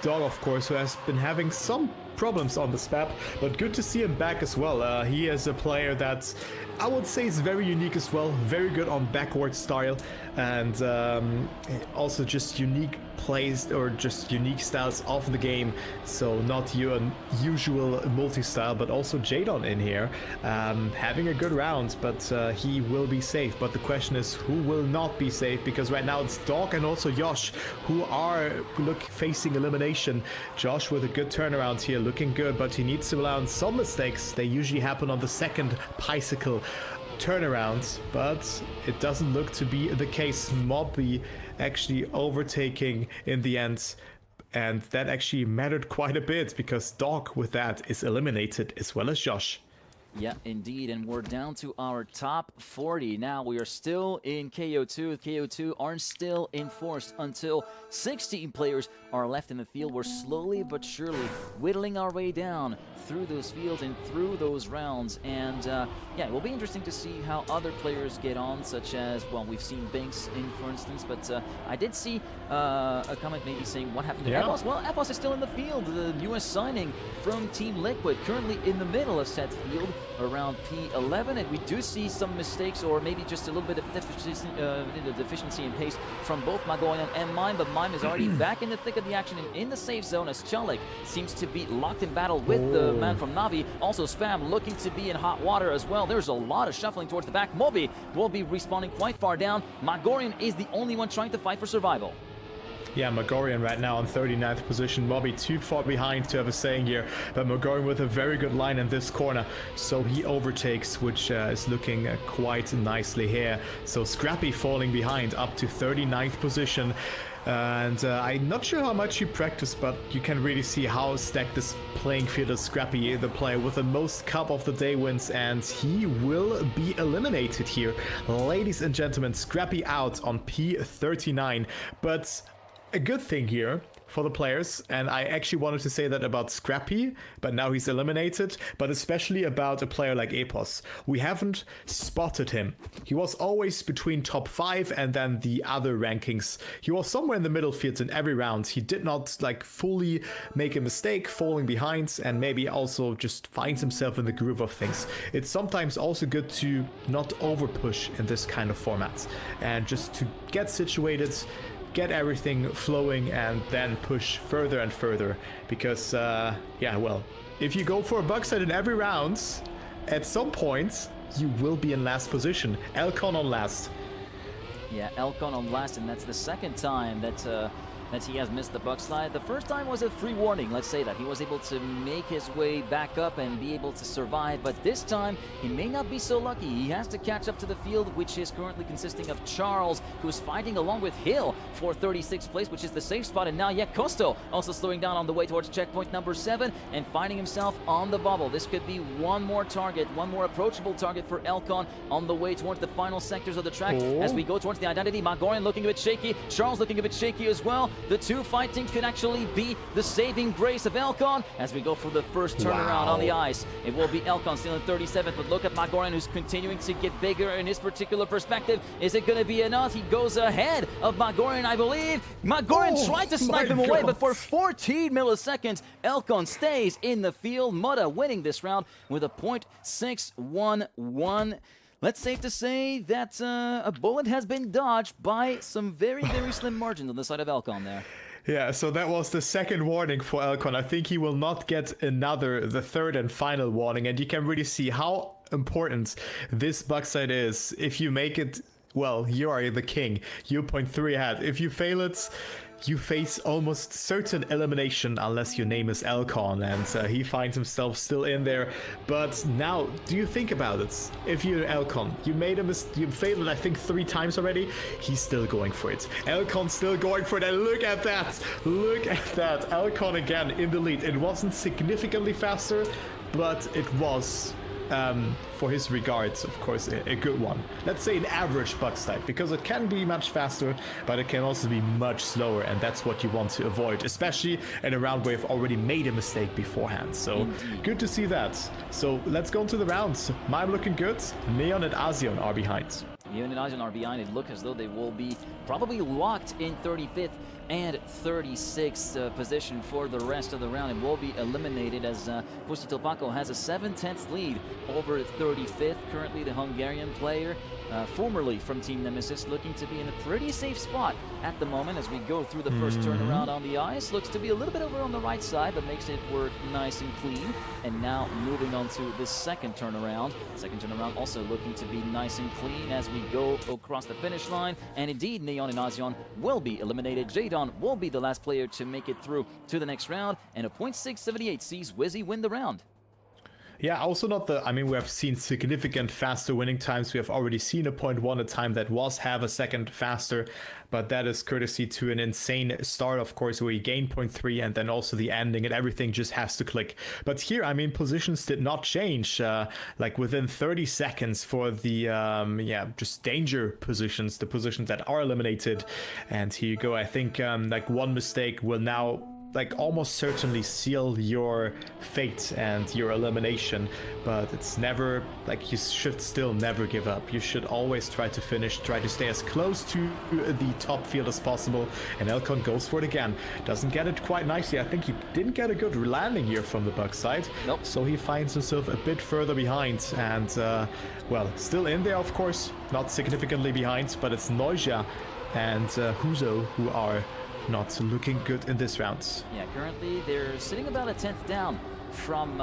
Dog, of course, who has been having some problems on the SPAP, but good to see him back as well. He is a player that I would say is very unique as well, very good on backward style, and also just unique plays or just unique styles of the game. So not your usual multi-style, but also Jadon in here, having a good round, but he will be safe. But the question is, who will not be safe? Because right now it's Dog and also Josh who are facing elimination. Josh with a good turnaround here, looking good, but he needs to allow some mistakes. They usually happen on the second bicycle turnaround, but it doesn't look to be the case. Mobby actually overtaking in the end, and that actually mattered quite a bit, because Dog with that is eliminated, as well as Josh. Yeah, indeed, and we're down to our top 40. Now we are still in KO2. KO2 are still enforced until 16 players are left in the field. We're slowly but surely whittling our way down through those fields and through those rounds. And yeah, it will be interesting to see how other players get on, such as, well, we've seen Binks in, for instance, but I did see a comment maybe saying, what happened to Epos? Well, Epos is still in the field, the newest signing from Team Liquid, currently in the middle of said field, around P11, and we do see some mistakes, or maybe just a little bit of deficiency in pace from both Magorian and Mime, but Mime is already back in the thick of the action and in the safe zone, as Chalik seems to be locked in battle with the man from Navi. Also Spam looking to be in hot water as well. There's a lot of shuffling towards the back. Moby will be respawning quite far down. Magorian is the only one trying to fight for survival. Yeah, Magorian right now on 39th position. Mobby too far behind to have a saying here, but Magorian with a very good line in this corner, so he overtakes, which is looking quite nicely here. So Scrappy falling behind up to 39th position. And I'm not sure how much you practice, but you can really see how stacked this playing field is. Scrappy, the player with the most cup of the day, wins, and he will be eliminated here. Ladies and gentlemen, Scrappy out on P39. But a good thing here for the players, and I actually wanted to say that about Scrappy, but now he's eliminated, but especially about a player like Epos. We haven't spotted him. He was always between top 5 and then the other rankings. He was somewhere in the middle field in every round. He did not like fully make a mistake, falling behind, and maybe also just finds himself in the groove of things. It's sometimes also good to not over push in this kind of format and just to get situated, get everything flowing, and then push further and further. Because, yeah, well, if you go for a bug set in every round, at some point, you will be in last position. Elcon on last. Yeah, Elcon on last, and that's the second time that he has missed the buck slide. The first time was a free warning, let's say that. He was able to make his way back up and be able to survive, but this time he may not be so lucky. He has to catch up to the field, which is currently consisting of Charles, who's fighting along with Hill for 36th place, which is the safe spot, and now Costo also slowing down on the way towards checkpoint number 7 and finding himself on the bubble. This could be one more target, one more approachable target for Elcon on the way towards the final sectors of the track. As we go towards the identity, Magorian looking a bit shaky, Charles looking a bit shaky as well. The two fighting could actually be the saving grace of Elcon as we go for the first turnaround on the ice. It will be Elcon still in 37th, but look at Magorian, who's continuing to get bigger in his particular perspective. Is it going to be enough? He goes ahead of Magorian, I believe. Magorian tried to snipe him away, but for 14 milliseconds, Elcon stays in the field. Mutta winning this round with a .611. Let's safe to say that a bullet has been dodged by some very, very slim margins on the side of Elcon there. Yeah, so that was the second warning for Elcon. I think he will not get the third and final warning, and you can really see how important this bug site is. If you make it, well, you are the king. You're 0.3 ahead. If you fail it, you face almost certain elimination unless your name is Elcon, and he finds himself still in there. But now, do you think about it? If you're Elcon, you failed it, I think 3 times already. He's still going for it. Elcon's still going for it, and look at that! Look at that! Elcon again in the lead. It wasn't significantly faster, but it was, for his regards, of course, a good one. Let's say an average bug type, because it can be much faster, but it can also be much slower, and that's what you want to avoid, especially in a round where you've already made a mistake beforehand. So good to see that. So let's go into the rounds. Mime looking good. Neon and Asion are behind. Neon and Asion are behind. It looks as though they will be probably locked in 35th and 36th position for the rest of the round, and will be eliminated as Pusti Topako has a 7/10 lead over 35th. Currently the Hungarian player, formerly from Team Nemesis, looking to be in a pretty safe spot at the moment as we go through the first turnaround on the ice. Looks to be a little bit over on the right side, but makes it work nice and clean. And now moving on to the second turnaround. Second turnaround also looking to be nice and clean as we go across the finish line. And indeed, Neon and Asion will be eliminated. Jadon will be the last player to make it through to the next round, and a .678 sees Wizzy win the round. Yeah, also not the, I mean, we have seen significant faster winning times. We have already seen a 0.1, a time that was half a second faster, but that is courtesy to an insane start, of course, where you gain 0.3 and then also the ending, and everything just has to click. But here, I mean, positions did not change, like within 30 seconds for the, just danger positions, the positions that are eliminated. And here you go. I think like one mistake will now like almost certainly seal your fate and your elimination, but it's never, like, you should still never give up. You should always try to finish, try to stay as close to the top field as possible, and Elcon goes for it again. Doesn't get it quite nicely. I think he didn't get a good landing here from the bug side. Nope. So he finds himself a bit further behind, and well, still in there, of course, not significantly behind, but it's Noisia and Huzo who are not looking good in this round. Yeah, currently they're sitting about a 10th down from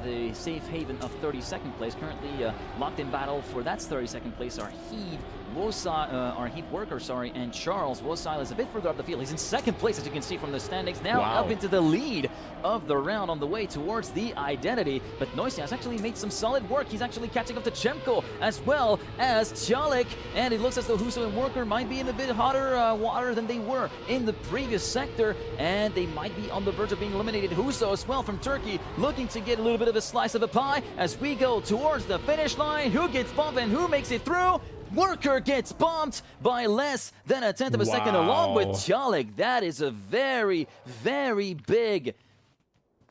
the safe haven of 32nd place. Currently locked in battle for that 32nd place are Heave, Worker, and Charles. Wosile is a bit further up the field. He's in second place, as you can see from the standings. Now up into the lead of the round on the way towards the identity. But Noisia has actually made some solid work. He's actually catching up to Chemko as well as Chalik. And it looks as though Huso and Worker might be in a bit hotter water than they were in the previous sector. And they might be on the verge of being eliminated. Huso as well from Turkey, looking to get a little bit of a slice of a pie as we go towards the finish line. Who gets bumped and who makes it through? Worker gets bumped by less than a tenth of a second along with Chalik. That is a very, very big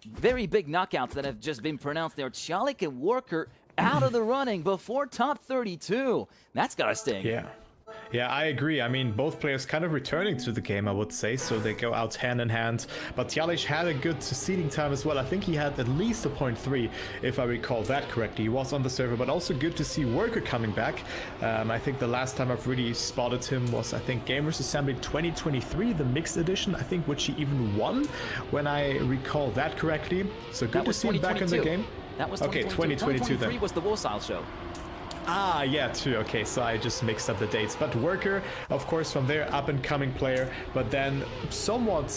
knockouts that have just been pronounced there. Chalik and Worker out of the running before top 32. That's gotta sting. Yeah, I agree. I mean, both players kind of returning to the game, I would say, so they go out hand in hand. But Tjalic had a good seeding time as well. I think he had at least a 0.3, if I recall that correctly. He was on the server, but also good to see Worker coming back. I think the last time I've really spotted him was, I think, Gamers Assembly 2023, the mixed edition, I think, which he even won, when I recall that correctly. So good to see him back in the game. That was okay, 2022 then. 2023 was the Warsaw show. Ah, yeah, true. Okay, so I just mixed up the dates. But Worker, of course, from there, up-and-coming player, but then somewhat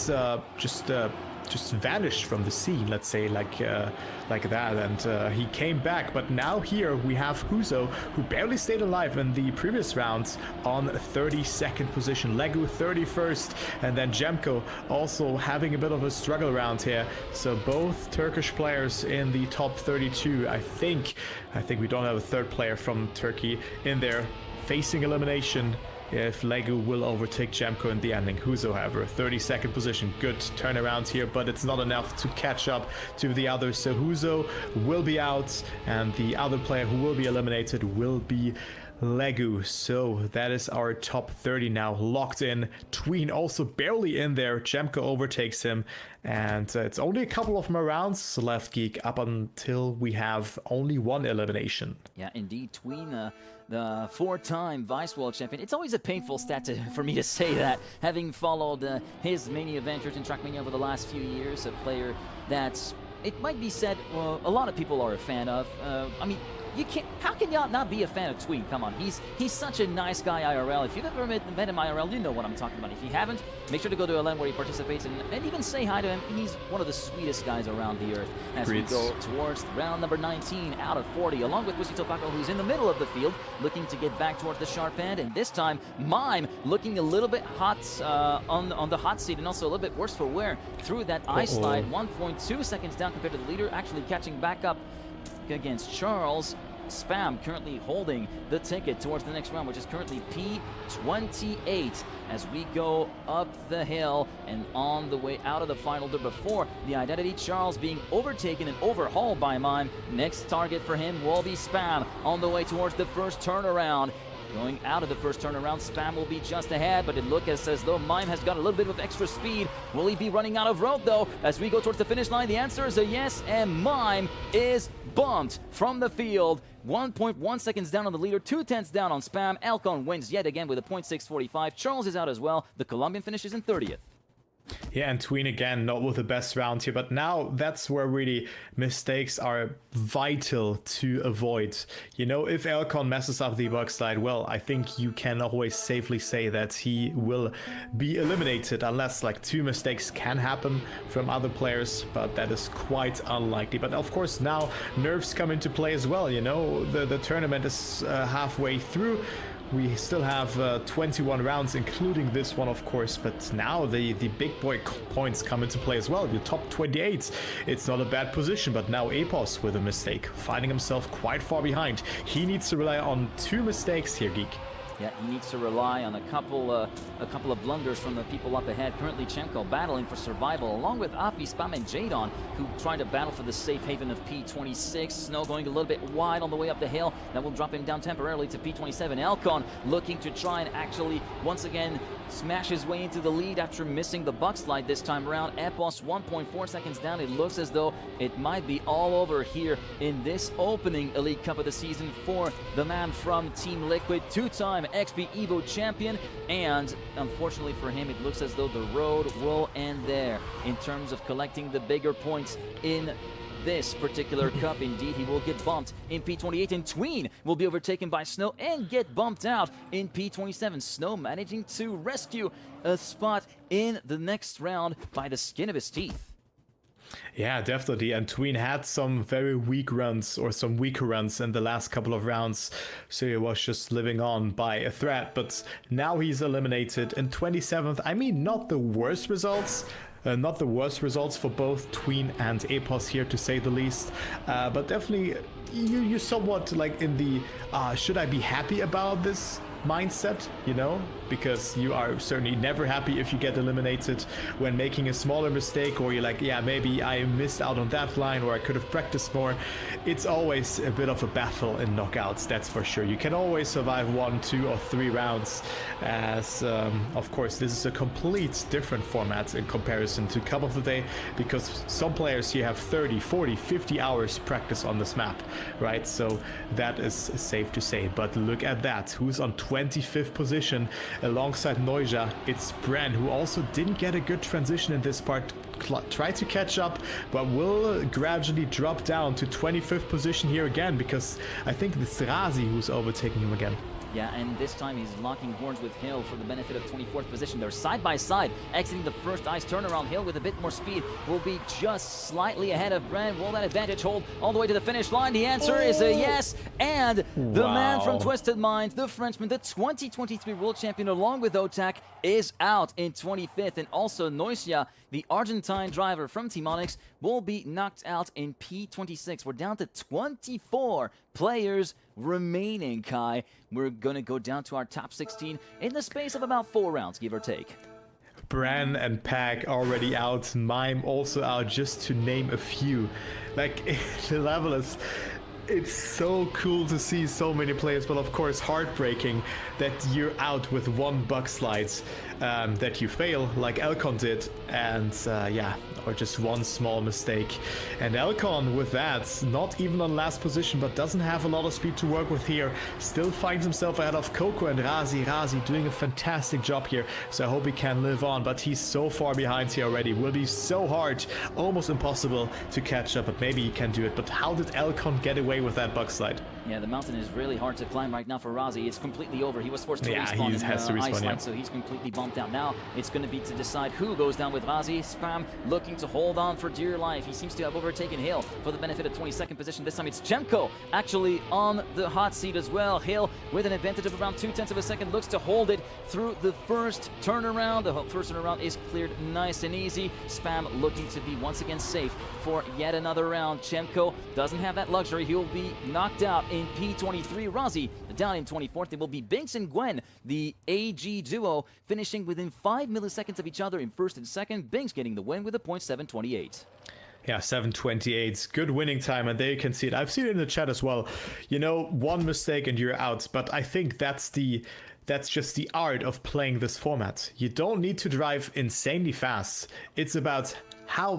just vanished from the scene, let's say, like that, and he came back. But now here we have Huso, who barely stayed alive in the previous rounds, on 32nd position, Legu 31st, and then Jemko also having a bit of a struggle round here. So both Turkish players in the top 32. I think we don't have a third player from Turkey in there facing elimination if Legu will overtake Jemko in the ending. Huso, however, 32nd position. Good turnaround here, but it's not enough to catch up to the others. So Huso will be out, and the other player who will be eliminated will be Legu. So that is our top 30 now locked in. Tween also barely in there. Jemko overtakes him, and it's only a couple of more rounds left, Geek, up until we have only one elimination. Yeah, indeed. Tween, the four-time Vice World Champion. It's always a painful stat for me to say that, having followed his many adventures in Trackmania over the last few years. A player that's, it might be said, a lot of people are a fan of. I mean, you can't. How can you not be a fan of Tween? Come on, he's such a nice guy IRL. If you've ever met him IRL, you know what I'm talking about. If you haven't, make sure to go to a LAN where he participates and even say hi to him. He's one of the sweetest guys around the earth. As we go towards round number 19 out of 40, along with Pussy Tobacco, who's in the middle of the field, looking to get back towards the sharp end. And this time, Mime looking a little bit hot on the hot seat, and also a little bit worse for wear through that ice slide. 1.2 seconds down compared to the leader, actually catching back up against Charles. Spam currently holding the ticket towards the next round, which is currently P28, as we go up the hill and on the way out of the final door before the identity. Charles being overtaken and overhauled by Mime. Next target for him will be Spam on the way towards the first turnaround. Going out of the first turnaround, Spam will be just ahead, but it looks as though Mime has got a little bit of extra speed. Will he be running out of road, though? As we go towards the finish line, the answer is a yes, and Mime is bumped from the field. 1.1 seconds down on the leader, 2/10 down on Spam. Elcon wins yet again with a .645. Charles is out as well. The Colombian finishes in 30th. Yeah, and Tween again, not with the best round here, but now that's where really mistakes are vital to avoid. You know, if Elcon messes up the bug slide, well, I think you can always safely say that he will be eliminated, unless like 2 mistakes can happen from other players, but that is quite unlikely. But of course now nerves come into play as well. You know, the tournament is halfway through. We still have 21 rounds, including this one, of course, but now the big boy points come into play as well. Your top 28, it's not a bad position, but now Epos with a mistake, finding himself quite far behind. He needs to rely on 2 mistakes here, Geek. Yeah, he needs to rely on a couple of blunders from the people up ahead. Currently, Chemko battling for survival, along with Afi, Spam, and Jadon, who trying to battle for the safe haven of P26. Snow going a little bit wide on the way up the hill. That will drop him down temporarily to P27. Elcon looking to try and actually, once again, smash his way into the lead after missing the buck slide this time around. Epos 1.4 seconds down. It looks as though it might be all over here in this opening Elite Cup of the season for the man from Team Liquid, 2-time XP Evo champion, and unfortunately for him, it looks as though the road will end there in terms of collecting the bigger points in this particular cup. Indeed, he will get bumped in P28, and Tween will be overtaken by Snow and get bumped out in P27. Snow managing to rescue a spot in the next round by the skin of his teeth. Yeah, definitely. And Tween had some very weak runs or some weaker runs in the last couple of rounds. So he was just living on by a threat. But now he's eliminated in 27th. I mean, not the worst results. Not the worst results for both Tween and Epos here, to say the least. But definitely, you're somewhat like in the should I be happy about this mindset, you know, because you are certainly never happy if you get eliminated when making a smaller mistake, or you're like, yeah, maybe I missed out on that line, or I could have practiced more. It's always a bit of a battle in knockouts, that's for sure. You can always survive 1, 2, or 3 rounds, as of course this is a complete different format in comparison to Cup of the Day, because some players here have 30, 40, 50 hours practice on this map, right? So that is safe to say. But look at that, who's on 25th position alongside Neuja. It's Bren, who also didn't get a good transition in this part. Tried to catch up, but will gradually drop down to 25th position here again, because I think it's Razi who's overtaking him again. Yeah, and this time he's locking horns with Hill for the benefit of 24th position. They're side by side, exiting the first ice turnaround. Hill with a bit more speed will be just slightly ahead of Bren. Will that advantage hold all the way to the finish line? The answer is a yes. And the man from Twisted Mind, the Frenchman, the 2023 world champion, along with Otak, is out in 25th. And also Noisia, the Argentine driver from Team Onyx, will be knocked out in P26. We're down to 24 players remaining, Kai. We're going to go down to our top 16 in the space of about 4 rounds, give or take. Bran and Pack already out, Mime also out, just to name a few. Like, the level is... It's so cool to see so many players, but of course heartbreaking that you're out with 1 bug slides, that you fail like Elcon did, and yeah, or just 1 small mistake. And Elcon with that, not even on last position, but doesn't have a lot of speed to work with here, still finds himself ahead of Coco and Razi. Razi doing a fantastic job here, so I hope he can live on, but he's so far behind here already. Will be so hard, almost impossible to catch up, but maybe he can do it. But how did Elcon get away with that bug slide? Yeah, the mountain is really hard to climb right now for Razi. It's completely over. He was forced to respawn he in has to the respawn, ice line, yeah. so he's completely bumped out. Now it's going to be to decide who goes down with Razi. Spam looking to hold on for dear life. He seems to have overtaken Hill for the benefit of 22nd position. This time it's Chemko actually on the hot seat as well. Hill with an advantage of around 0.2 of a second looks to hold it through the first turnaround. The first turnaround is cleared nice and easy. Spam looking to be once again safe for yet another round. Chemko doesn't have that luxury. He will be knocked out in P23. Razi down in 24th. It will be Binks and Gwen, the AG duo, finishing within 5 milliseconds of each other in first and second. Binks getting the win with a .728. Yeah, 7:28. Good winning time, and there you can see it. I've seen it in the chat as well. You know, 1 mistake and you're out, but I think that's just the art of playing this format. You don't need to drive insanely fast. It's about how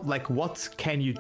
can you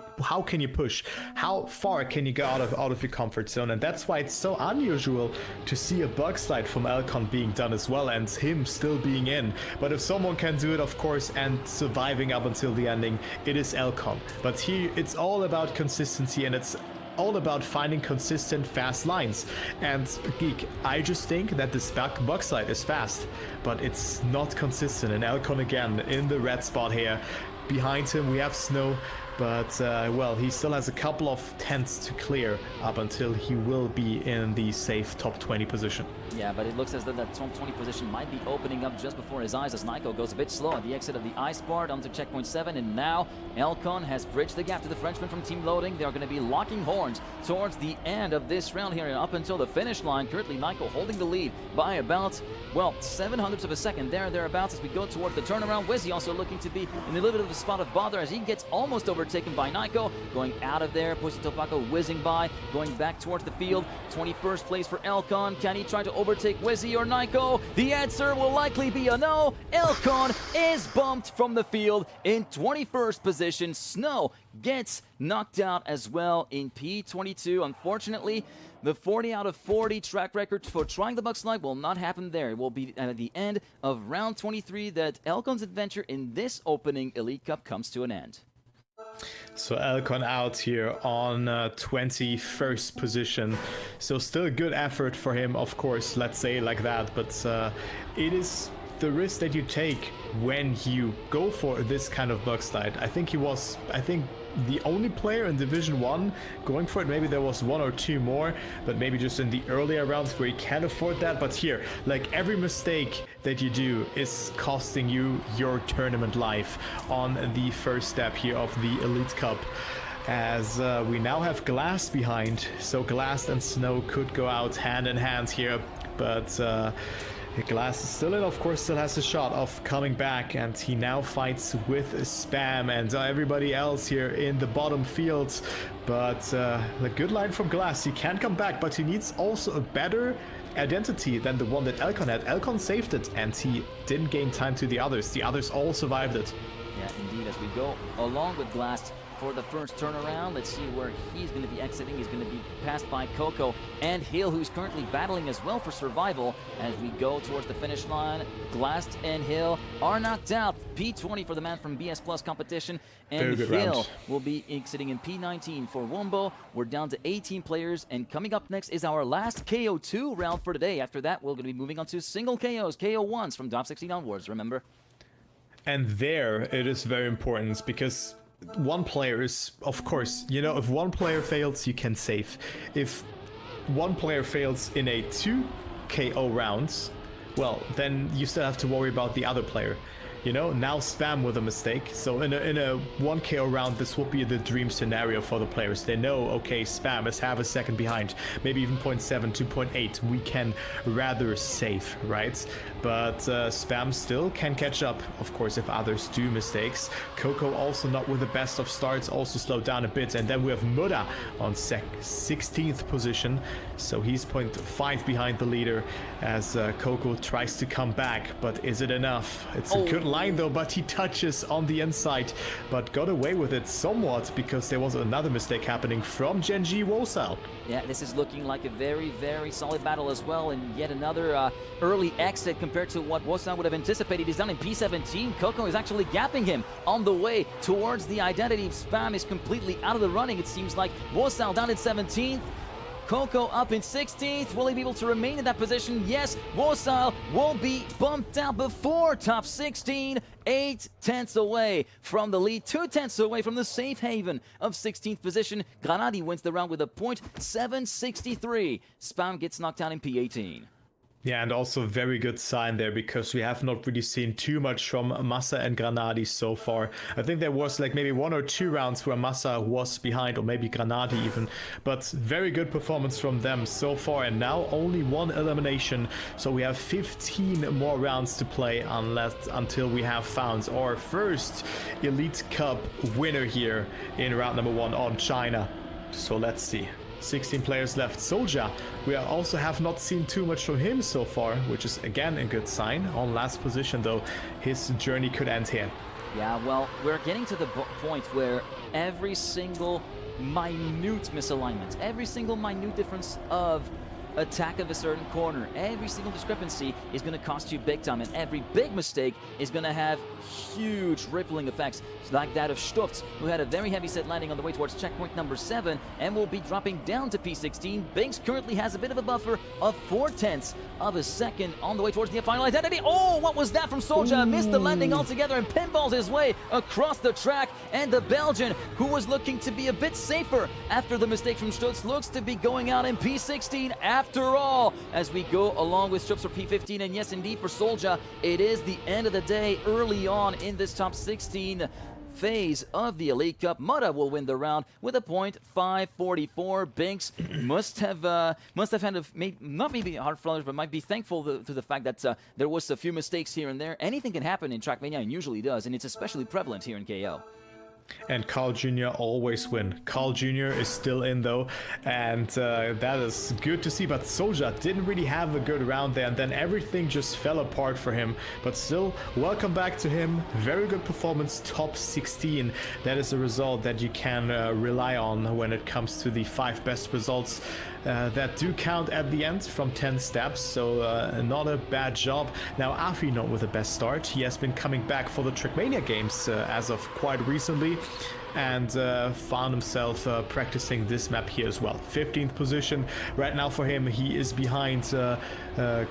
push, how far can you go out of your comfort zone, and that's why it's so unusual to see a bug slide from Elcon being done as well and him still being in. But if someone can do it, of course, and surviving up until the ending, it is Elcon. But here it's all about consistency, and it's all about finding consistent fast lines. And Geek, I just think that this bug slide is fast, but it's not consistent. And Elcon again in the red spot here. Behind him we have Snow, but well, he still has a couple of tenths to clear up until he will be in the safe top 20 position. Yeah, but it looks as though that top 20 position might be opening up just before his eyes as Nyko goes a bit slow at the exit of the ice part onto checkpoint 7, and now Elcon has bridged the gap to the Frenchman from Team Loading. They are going to be locking horns towards the end of this round here and up until the finish line. Currently Nyko holding the lead by about, well, 700ths of a second thereabouts as we go toward the turnaround. Wizzy also looking to be in a little bit of a spot of bother as he gets almost overtaken by Nyko. Going out of there, Pussy Topako whizzing by, going back towards the field. 21st place for Elcon. Can he try to overtake Wizzy or Nyko? The answer will likely be a no. Elcon is bumped from the field in 21st position. Snow gets knocked out as well in P22. Unfortunately, the 40 out of 40 track record for trying the bug slide will not happen there. It will be at the end of round 23 that Elcon's adventure in this opening Elite Cup comes to an end. So Elcon out here on 21st position. So still a good effort for him, of course, let's say like that. But it is the risk that you take when you go for this kind of bug slide. I think the only player in Division 1 going for it. Maybe there was one or two more, but maybe just in the earlier rounds where you can afford that. But here, like, every mistake that you do is costing you your tournament life on the first step here of the Elite Cup. As we now have Glass behind, so Glass and Snow could go out hand in hand here, but Glass is still in, of course, still has a shot of coming back, and he now fights with Spam and everybody else here in the bottom fields. But a good line from Glass, he can come back, but he needs also a better identity than the one that Elcon had. Elcon saved it, and he didn't gain time to the others. The others all survived it. Yeah, indeed, as we go along with Glass for the first turnaround. Let's see where he's going to be exiting. He's going to be passed by Coco and Hill, who's currently battling as well for survival. As we go towards the finish line, Glass and Hill are knocked out. P20 for the man from BS Plus competition, and Hill will be exiting in P19 for Wombo. We're down to 18 players, and coming up next is our last KO2 round for today. After that, we're going to be moving on to single KOs, KO1s from top 16 onwards, remember? And there it is very important, because one player is, of course, you know, if one player fails, you can save. If one player fails in a 2 KO rounds, well, then you still have to worry about the other player. You know, now Spam with a mistake. So in a 1 KO round, this will be the dream scenario for the players. They know, okay, Spam is half a second behind, maybe even 0.7 to 0.8. We can rather save, right? But Spam still can catch up, of course, if others do mistakes. Coco also not with the best of starts, also slowed down a bit. And then we have Muda on 16th position. So he's 0.5 behind the leader as Coco tries to come back. But is it enough? It's a good line though, but he touches on the inside, but got away with it somewhat because there was another mistake happening from Genji Wosal. Yeah, this is looking like a very, very solid battle as well, and yet another early exit compared to what Wosal would have anticipated. He's down in P17. Coco is actually gapping him on the way towards the identity. Spam is completely out of the running, it seems like. Wosal down in 17th. Coco up in 16th. Will he be able to remain in that position? Yes, Wosal will be bumped out before top 16. 8 tenths away from the lead, 2 tenths away from the safe haven of 16th position. Granadi wins the round with a .763. Spam gets knocked out in P18. Yeah, and also very good sign there, because we have not really seen too much from Massa and Granadi so far. I think there was like maybe 1 or 2 rounds where Massa was behind, or maybe Granadi even, but very good performance from them so far, and now only 1 elimination, so we have 15 more rounds to play until we have found our first Elite Cup winner here in round number 1 on China. So let's see. 16 players left. Soldier, we also have not seen too much from him so far, which is again a good sign. On last position though, his journey could end here. Yeah, well, we're getting to the point where every single minute misalignment, every single minute difference of attack of a certain corner, every single discrepancy is going to cost you big time, and every big mistake is going to have huge rippling effects, like that of Stutz, who had a very heavy set landing on the way towards checkpoint number 7 and will be dropping down to P16. Binks currently has a bit of a buffer of 4 tenths of a second on the way towards the final identity. Oh, what was that from Soldier? Missed the landing altogether and pinballs his way across the track, and the Belgian, who was looking to be a bit safer after the mistake from Stutz, looks to be going out in P16 after all, as we go along with Stutz for P15. And yes, indeed, for Soldier, it is the end of the day early on in this top 16 phase of the Elite Cup. Muda will win the round with a .544. Binks must have had not maybe hard flutters, but might be thankful to the fact that there was a few mistakes here and there. Anything can happen in Trackmania, and usually does, and it's especially prevalent here in KO. And Carl Jr. always win. Carl Jr. is still in though, and that is good to see. But Soldier didn't really have a good round there, and then everything just fell apart for him. But still, welcome back to him. Very good performance, top 16. That is a result that you can rely on when it comes to the 5 best results that do count at the end from 10 steps, so not a bad job. Now Afi not with the best start. He has been coming back for the Trackmania games as of quite recently, early and found himself practicing this map here as well. 15th position right now for him. He is behind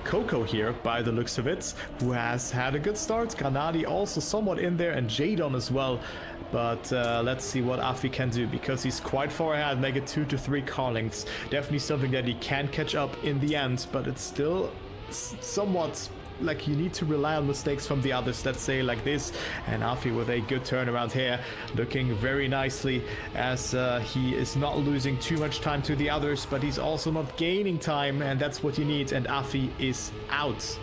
Coco here by the looks of it, who has had a good start. Granadi also somewhat in there, and Jadon as well. But let's see what Afi can do, because he's quite far ahead, make it 2 to 3 car lengths. Definitely something that he can catch up in the end, but it's still somewhat like you need to rely on mistakes from the others, let's say like this. And Afi with a good turnaround here, looking very nicely, as he is not losing too much time to the others, but he's also not gaining time, and that's what you need. And Afi is out.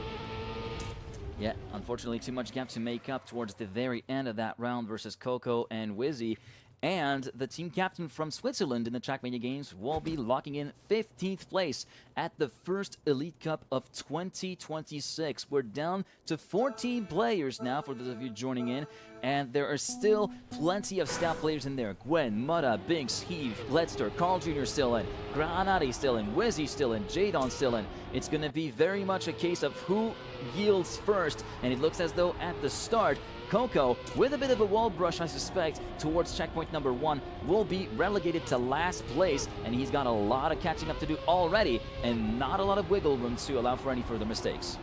Yeah, unfortunately too much gap to make up towards the very end of that round versus Coco and Wizzy. And the team captain from Switzerland in the Trackmania games will be locking in 15th place at the first Elite Cup of 2026. We're down to 14 players now for those of you joining in, and there are still plenty of staff players in there. Gwen, Mutta, Binks, Heave, Ledster, Carl Jr. still in, Granati still in, Wizzy still in, Jadon still in. It's going to be very much a case of who yields first, and it looks as though at the start, Coco, with a bit of a wall brush, I suspect, towards checkpoint number 1, will be relegated to last place, and he's got a lot of catching up to do already, and not a lot of wiggle room to allow for any further mistakes.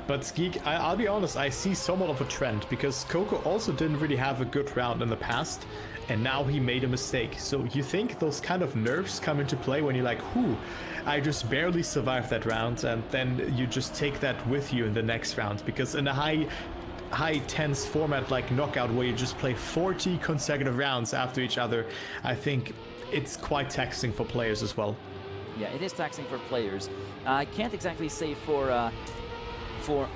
But Geek, I'll be honest, I see somewhat of a trend, because Coco also didn't really have a good round in the past, and now he made a mistake. So you think those kind of nerves come into play when you're like, whew, I just barely survived that round, and then you just take that with you in the next round, because in a high tense format like Knockout, where you just play 40 consecutive rounds after each other, I think it's quite taxing for players as well. Yeah, it is taxing for players. I can't exactly say for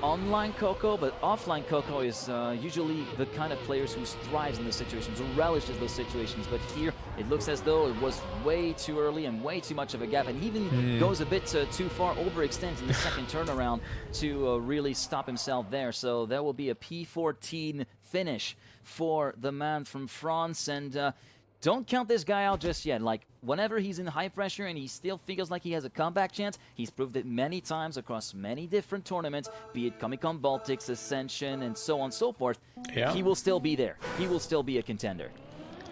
online Coco, but offline Coco is usually the kind of players who thrives in those situations, or relishes those situations. But here, it looks as though it was way too early and way too much of a gap, and he even goes a bit too far, overextends in the second turnaround to really stop himself there. So there will be a P14 finish for the man from France, and don't count this guy out just yet. Like, whenever he's in high pressure and he still feels like he has a comeback chance, he's proved it many times across many different tournaments, be it Comic-Con Baltics, Ascension, and so on and so forth. Yeah. He will still be there. He will still be a contender.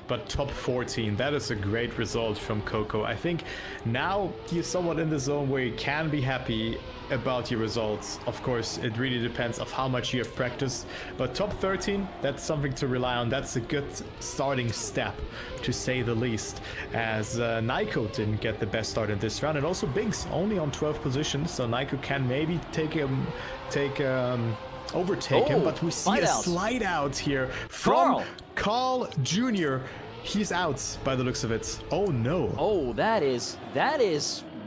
But top 14, that is a great result from Coco. I think now he's somewhat in the zone where you can be happy about your results. Of course, it really depends of how much you have practiced, but top 13, that's something to rely on. That's a good starting step, to say the least, as Naiko didn't get the best start in this round, and also Binks only on 12th position, so Naiko can maybe overtake him, but we see a slide out here from Carl Jr. He's out by the looks of it. Oh no. Oh, that is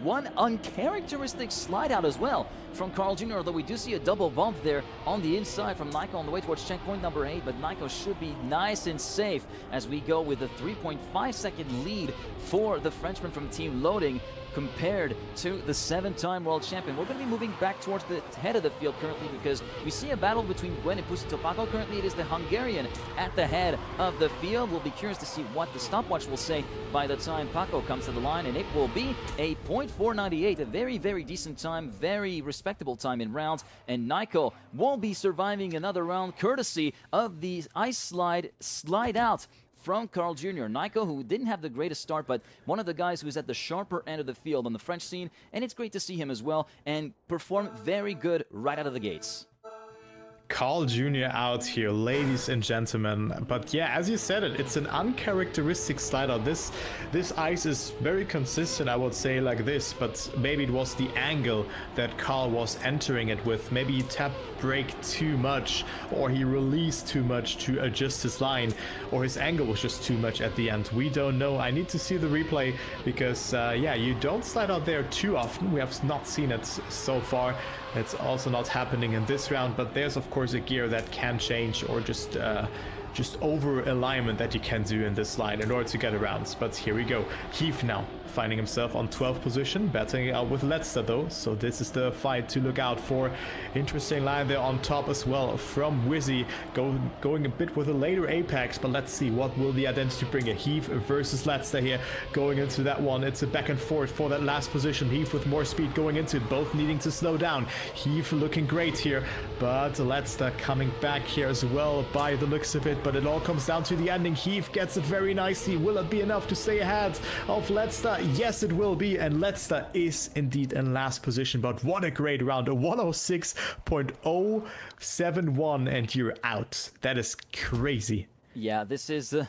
one uncharacteristic slide out as well from Carl Jr., although we do see a double bump there on the inside from Naiko on the way towards checkpoint number 8, but Naiko should be nice and safe as we go with a 3.5 second lead for the Frenchman from Team Loading compared to the 7-time world champion. We're going to be moving back towards the head of the field currently, because we see a battle between Gwen and Pusito Paco. Currently it is the Hungarian at the head of the field. We'll be curious to see what the stopwatch will say by the time Paco comes to the line, and it will be a .498, a very, very decent time, very respectable time in rounds, and Naiko won't be surviving another round courtesy of the ice slide out from Carl Jr. Naiko, who didn't have the greatest start, but one of the guys who's at the sharper end of the field on the French scene, and it's great to see him as well, and perform very good right out of the gates. Carl Jr. out here, ladies and gentlemen. But yeah, as you said it's an uncharacteristic slide out. This ice is very consistent, I would say, like this, but maybe it was the angle that Carl was entering it with. Maybe he tapped brake too much, or he released too much to adjust his line, or his angle was just too much at the end. We don't know. I need to see the replay, because yeah, you don't slide out there too often. We have not seen it so far. It's also not happening in this round, but there's of course a gear that can change, or just over alignment that you can do in this line in order to get around. But here we go. Heath now finding himself on 12th position, battling out with Letzter though, so this is the fight to look out for. Interesting line there on top as well from Wizzy, going a bit with a later apex, but let's see what will the identity bring. A Heath versus Letzter here, going into that one. It's a back and forth for that last position. Heath with more speed going into it, both needing to slow down. Heath looking great here, but Letzter coming back here as well by the looks of it, but it all comes down to the ending. Heath gets it very nicely. Will it be enough to stay ahead of Letzter? Yes, it will be, and Letzter is indeed in last position, but what a great round. A 106.071 and you're out. That is crazy. Yeah, this is the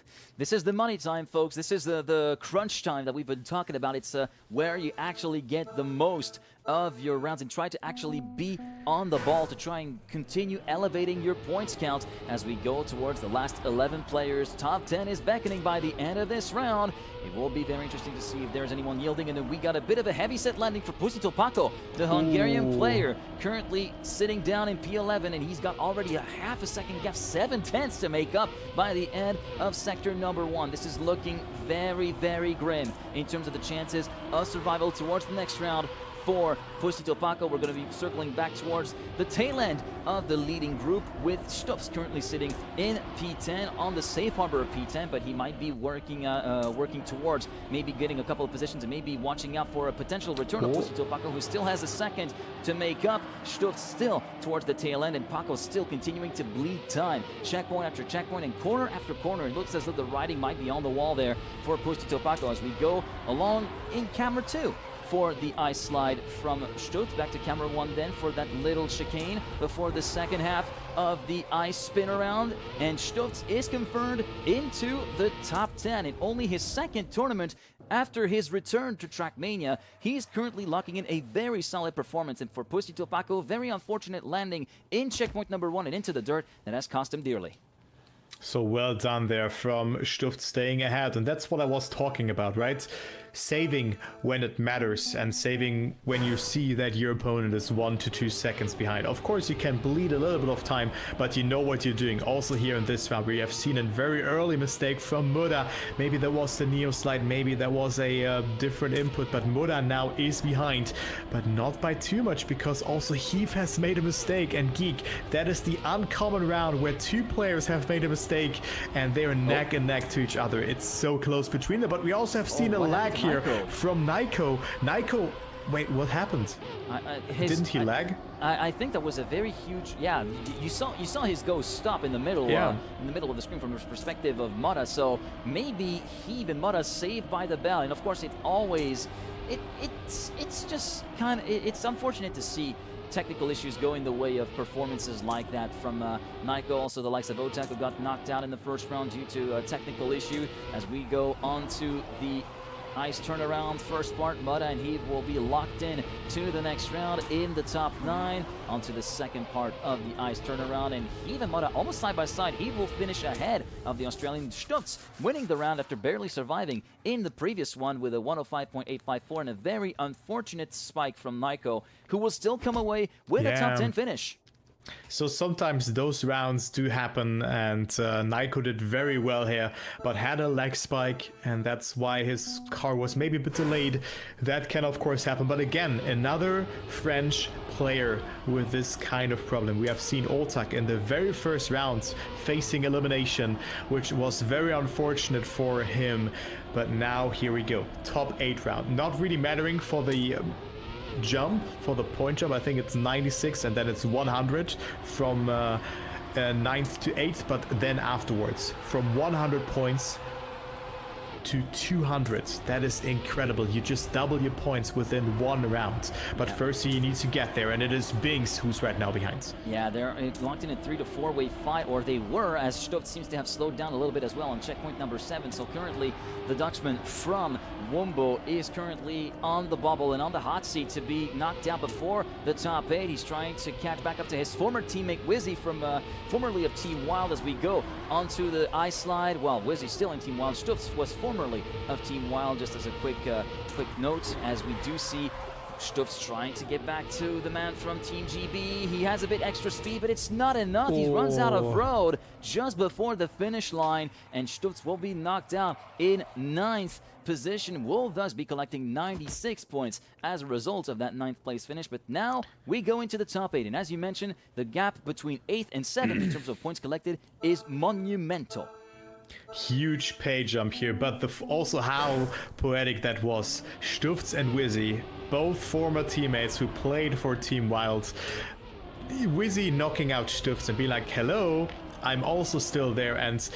money time, folks. This is the crunch time that we've been talking about. It's where you actually get the most of your rounds and try to actually be on the ball to try and continue elevating your points count as we go towards the last 11 players. Top 10 is beckoning by the end of this round. It will be very interesting to see if there's anyone yielding, and then we got a bit of a heavy set landing for Pussy Topako, the Hungarian player, currently sitting down in P11, and he's got already a half a second gap, 7/10 to make up by the end of sector number 1. This is looking very, very grim in terms of the chances of survival towards the next round. For Pussy Topako, we're going to be circling back towards the tail end of the leading group, with Stubbs currently sitting in P10 on the safe harbor of P10, but he might be working towards maybe getting a couple of positions and maybe watching out for a potential return of Pussy Topako, who still has a second to make up. Stubbs still towards the tail end, and Paco still continuing to bleed time. Checkpoint after checkpoint and corner after corner. It looks as though the writing might be on the wall there for Pussy Topako as we go along in camera 2. For the ice slide from Stutz. Back to camera 1 then for that little chicane before the second half of the ice spin around. And Stutz is confirmed into the top 10 in only his second tournament after his return to Trackmania. He's currently locking in a very solid performance, and for Pussy Topako, very unfortunate landing in checkpoint number 1 and into the dirt that has cost him dearly. So well done there from Stuft, staying ahead, and that's what I was talking about, right? Saving when it matters, and saving when you see that your opponent is 1 to 2 seconds behind. Of course, you can bleed a little bit of time, but you know what you're doing. Also here in this round, we have seen a very early mistake from Muda. Maybe there was the Neo slide, maybe there was a different input, but Muda now is behind, but not by too much, because also Heath has made a mistake, and Geek, that is the uncommon round where 2 players have made a mistake, and they're neck and neck to each other. It's so close between them, but we also have seen a lag here from Nico. Nico, wait, what happened? Didn't he lag? I think that was a very huge. Yeah, you saw his go stop in the middle. Yeah. In the middle of the screen from the perspective of Mata. So maybe he and Mata saved by the bell. And of course, it always, it's just kind of, it's unfortunate to see technical issues going the way of performances like that from Nico. Also the likes of Otak, who got knocked out in the first round due to a technical issue. As we go on to the ice turnaround first part, Mutta and Heath will be locked in to the next round in the top 9. Onto the second part of the ice turnaround, and Heath and Mutta almost side by side. Heath will finish ahead of the Australian Stutz, winning the round after barely surviving in the previous one with a 105.854 and a very unfortunate spike from Nico, who will still come away with a top 10 finish. So sometimes those rounds do happen, and Nico did very well here, but had a lag spike, and that's why his car was maybe a bit delayed. That can of course happen, but again, another French player with this kind of problem. We have seen Oltak in the very first rounds facing elimination, which was very unfortunate for him, but now here we go. Top 8 round. Not really mattering for the jump, for the point jump. I think it's 96 and then it's 100 from 9th to 8th, but then afterwards from 100 points to 200. That is incredible. You just double your points within 1 round. But first you need to get there, and it is Binks who's right now behind. Yeah, they're locked in a 3 to 4 way fight, or they were, as Stuft seems to have slowed down a little bit as well on checkpoint number 7. So currently the Dutchman from Wumbo is currently on the bubble and on the hot seat to be knocked out before the top 8. He's trying to catch back up to his former teammate Wizzy from formerly of Team Wild as we go onto the ice slide. Well, Wizzy still in Team Wild. Stuft was formerly of Team Wild, just as a quick note, as we do see Stuff's trying to get back to the man from Team GB. He has a bit extra speed, but it's not enough. He runs out of road just before the finish line, and Stuff will be knocked out in 9th position, will thus be collecting 96 points as a result of that 9th place finish. But now we go into the top 8, and as you mentioned, the gap between 8th and 7th in terms of points collected is monumental. Huge pay jump here, but also how poetic that was. Stufts and Wizzy, both former teammates who played for Team Wild. Wizzy knocking out Stufts and be like, hello, I'm also still there, and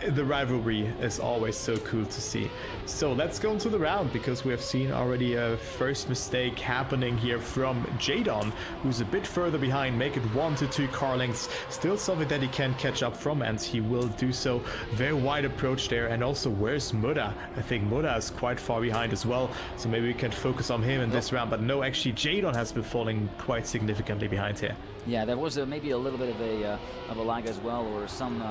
the rivalry is always so cool to see. So let's go into the round, because we have seen already a first mistake happening here from Jadon, who's a bit further behind, make it 1 to 2 car lengths. Still something that he can catch up from, and he will do so. Very wide approach there. And also, where's Muda? I think Muda is quite far behind as well, so maybe we can focus on him in this round. But no, actually Jadon has been falling quite significantly behind here. Yeah, there was maybe a little bit of a lag as well, or some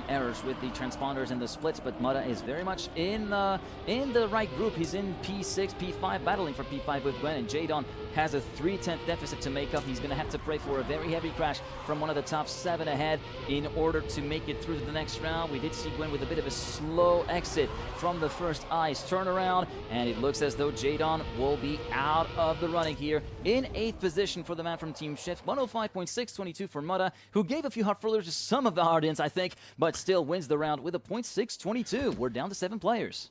errors with the transponders and the splits. But Muda is very much in the right group. He's in P6, P5, battling for P5 with Gwen, and Jadon has a 3/10 deficit to make up. He's going to have to pray for a very heavy crash from one of the top 7 ahead in order to make it through to the next round. We did see Gwen with a bit of a slow exit from the first ice turnaround, and it looks as though Jadon will be out of the running here in 8th position for the man from Team Shift. 105.622 for Muda, who gave a few hard fillers to some of the hard-ins, I think, but still wins the round with a .622. We're down to 7 players.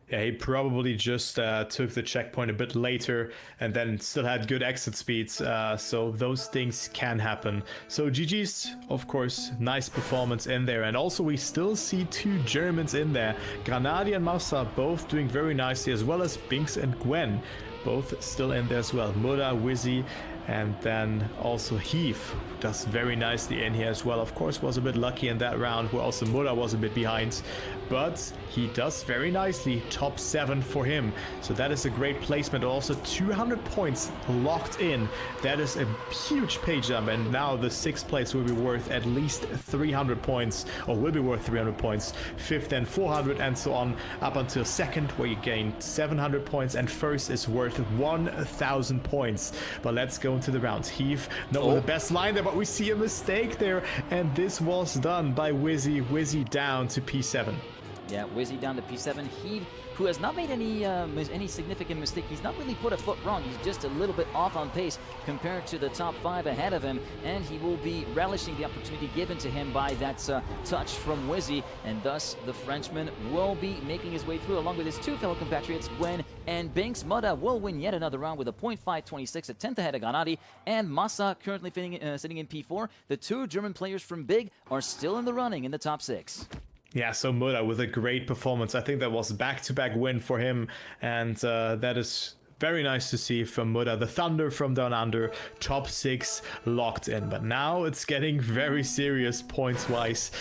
Yeah, he probably just took the checkpoint a bit later and then still had good exit speeds, so those things can happen. So GG's, of course, nice performance in there. And also we still see 2 Germans in there. Granadi and Massa both doing very nicely, as well as Binks and Gwen, both still in there as well. Muda, Wizzy, and then also Heath does very nicely in here as well. Of course, was a bit lucky in that round where also Muda was a bit behind, but he does very nicely. Top 7 for him, so that is a great placement. Also 200 points locked in. That is a huge pay jump, and now the 6th place will be worth at least 300 points, or will be worth 300 points. 5th and 400, and so on up until 2nd, where you gain 700 points, and 1st is worth 1,000 points. But let's go into the rounds. Heath, not with the best line there, but we see a mistake there, and this was done by Wizzy. Wizzy down to P7. Yeah, Wizzy down to P7. Heath, who has not made any significant mistake. He's not really put a foot wrong. He's just a little bit off on pace compared to the top 5 ahead of him, and he will be relishing the opportunity given to him by that touch from Wizzy, and thus the Frenchman will be making his way through along with his 2 fellow compatriots, Gwen and Binks. Muda will win yet another round with a .526 at 10th ahead of Granadi, and Massa currently sitting in P4. The 2 German players from Big are still in the running in the top 6. Yeah, so Muda with a great performance. I think that was back-to-back win for him, and that is very nice to see from Muda. The Thunder from Down Under, top 6 locked in. But now it's getting very serious points-wise.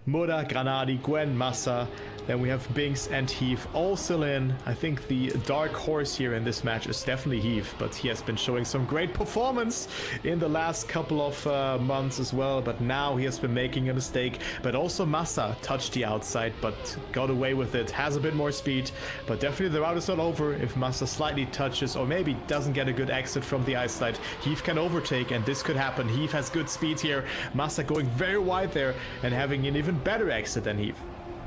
Muda, Granadi, Gwen, Massa. Then we have Binks and Heath all still in. I think the dark horse here in this match is definitely Heath, but he has been showing some great performance in the last couple of months as well. But now he has been making a mistake. But also Massa touched the outside, but got away with it. Has a bit more speed, but definitely the route is not over. If Massa slightly touches or maybe doesn't get a good exit from the ice side, Heath can overtake, and this could happen. Heath has good speed here. Massa going very wide there and having an even better exit than Heath.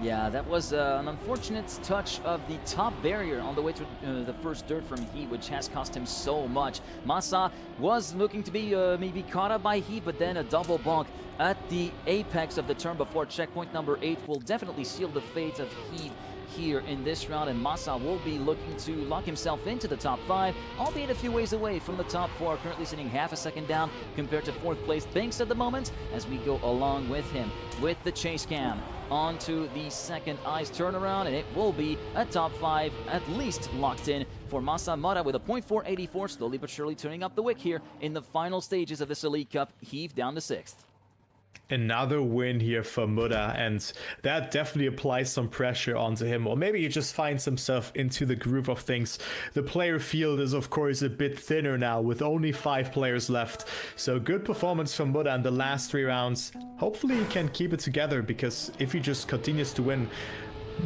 Yeah, that was an unfortunate touch of the top barrier on the way to the first dirt from Heat, which has cost him so much. Massa was looking to be maybe caught up by Heat, but then a double bonk at the apex of the turn before checkpoint number 8 will definitely seal the fate of Heat here in this round, and Massa will be looking to lock himself into the top 5, albeit a few ways away from the top 4, currently sitting half a second down compared to 4th place Binks at the moment, as we go along with him with the chase cam onto the 2nd ice turnaround, and it will be a top 5 at least locked in for Massa. Muda with a .484, slowly but surely turning up the wick here in the final stages of this Elite Cup. Heave down to 6th. Another win here for Muda, and that definitely applies some pressure onto him, or maybe he just finds himself into the groove of things. The player field is of course a bit thinner now with only 5 players left, so good performance from Muda in the last 3 rounds. Hopefully he can keep it together, because if he just continues to win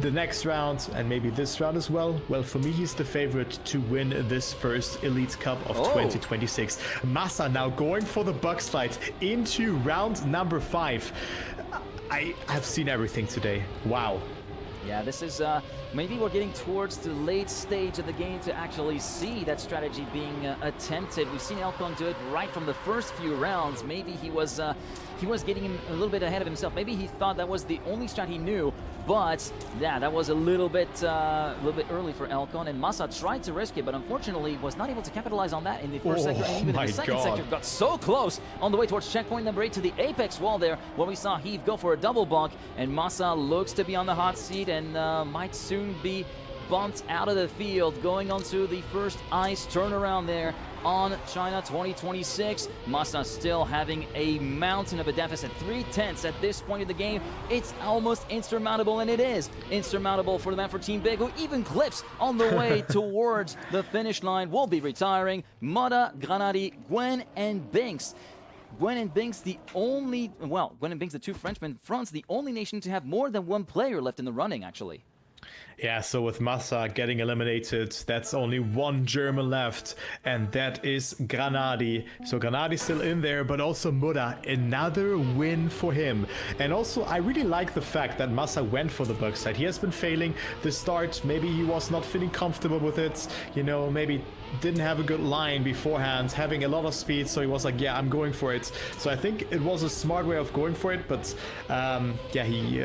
the next round and maybe this round as well? Well, for me, he's the favorite to win this first Elite Cup of 2026. Massa now going for the bug slide into round number 5. I have seen everything today. Wow. Yeah, this is, maybe we're getting towards the late stage of the game to actually see that strategy being attempted. We've seen Elcon do it right from the first few rounds. Maybe he was getting him a little bit ahead of himself. Maybe he thought that was the only strat he knew, but yeah, that was a little bit early for Elcon, and Massa tried to risk it, but unfortunately was not able to capitalize on that in the first sector, and even in the second sector. Got so close on the way towards checkpoint number 8 to the apex wall there, where we saw Heave go for a double bonk, and Massa looks to be on the hot seat and might soon be bumped out of the field, going onto the first ice turnaround there on China 2026. Massa still having a mountain of a deficit, 3/10 at this point of the game. It's almost insurmountable, and it is insurmountable for the man for Team Big, who even clips on the way towards the finish line. Will be retiring. Moda, Granadi, Gwen, and Binks. Gwen and Binks, the two Frenchmen, France, the only nation to have more than one player left in the running, actually. Yeah, so with Massa getting eliminated, that's only one German left, and that is Granadi. So Granadi's still in there, but also Muda, another win for him. And also, I really like the fact that Massa went for the bug side. He has been failing the start. Maybe he was not feeling comfortable with it. You know, maybe didn't have a good line beforehand, having a lot of speed, so he was like, yeah, I'm going for it. So I think it was a smart way of going for it, but yeah, he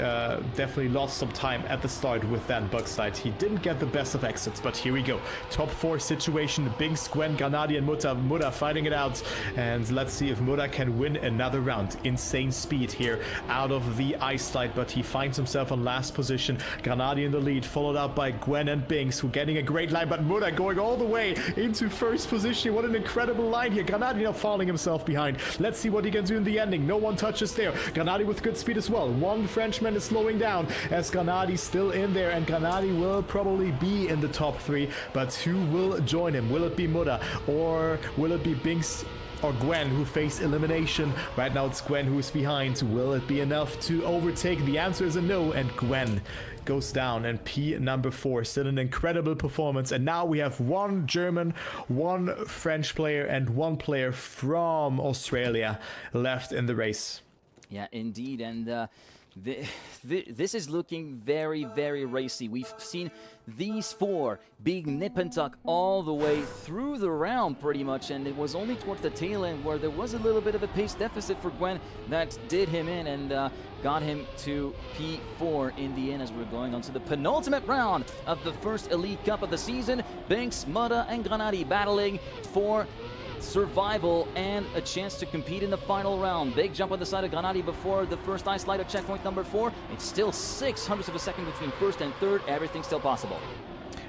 definitely lost some time at the start with that bug side. He didn't get the best of exits, but here we go. Top 4 situation, Binks, Gwen, Granadi, and Muda fighting it out, and let's see if Muda can win another round. Insane speed here out of the ice slide, but he finds himself on last position. Granadi in the lead, followed up by Gwen and Binks, who getting a great line, but Muda going all the way into first position. What an incredible line here. Granadi now falling himself behind. Let's see what he can do in the ending. No one touches there. Granadi with good speed as well. One Frenchman is slowing down as Granadi still in there, and Granadi will probably be in the top 3, but who will join him? Will it be Muda, or will it be Binks or Gwen who face elimination? Right now it's Gwen who's behind. Will it be enough to overtake? The answer is a no, and Gwen goes down, and P number 4, still an incredible performance. And now we have one German, one French player, and one player from Australia left in the race. Yeah, indeed, and this is looking very, very racy. We've seen these 4 being nip and tuck all the way through the round pretty much, and it was only towards the tail end where there was a little bit of a pace deficit for Gwen that did him in and got him to P4 in the end, as we're going on to the penultimate round of the first Elite Cup of the season. Binks, Muda, and Granadi battling for survival and a chance to compete in the final round. Big jump on the side of Granadi before the first ice slide of checkpoint number 4. It's still 0.06 of a second between first and third. Everything's still possible.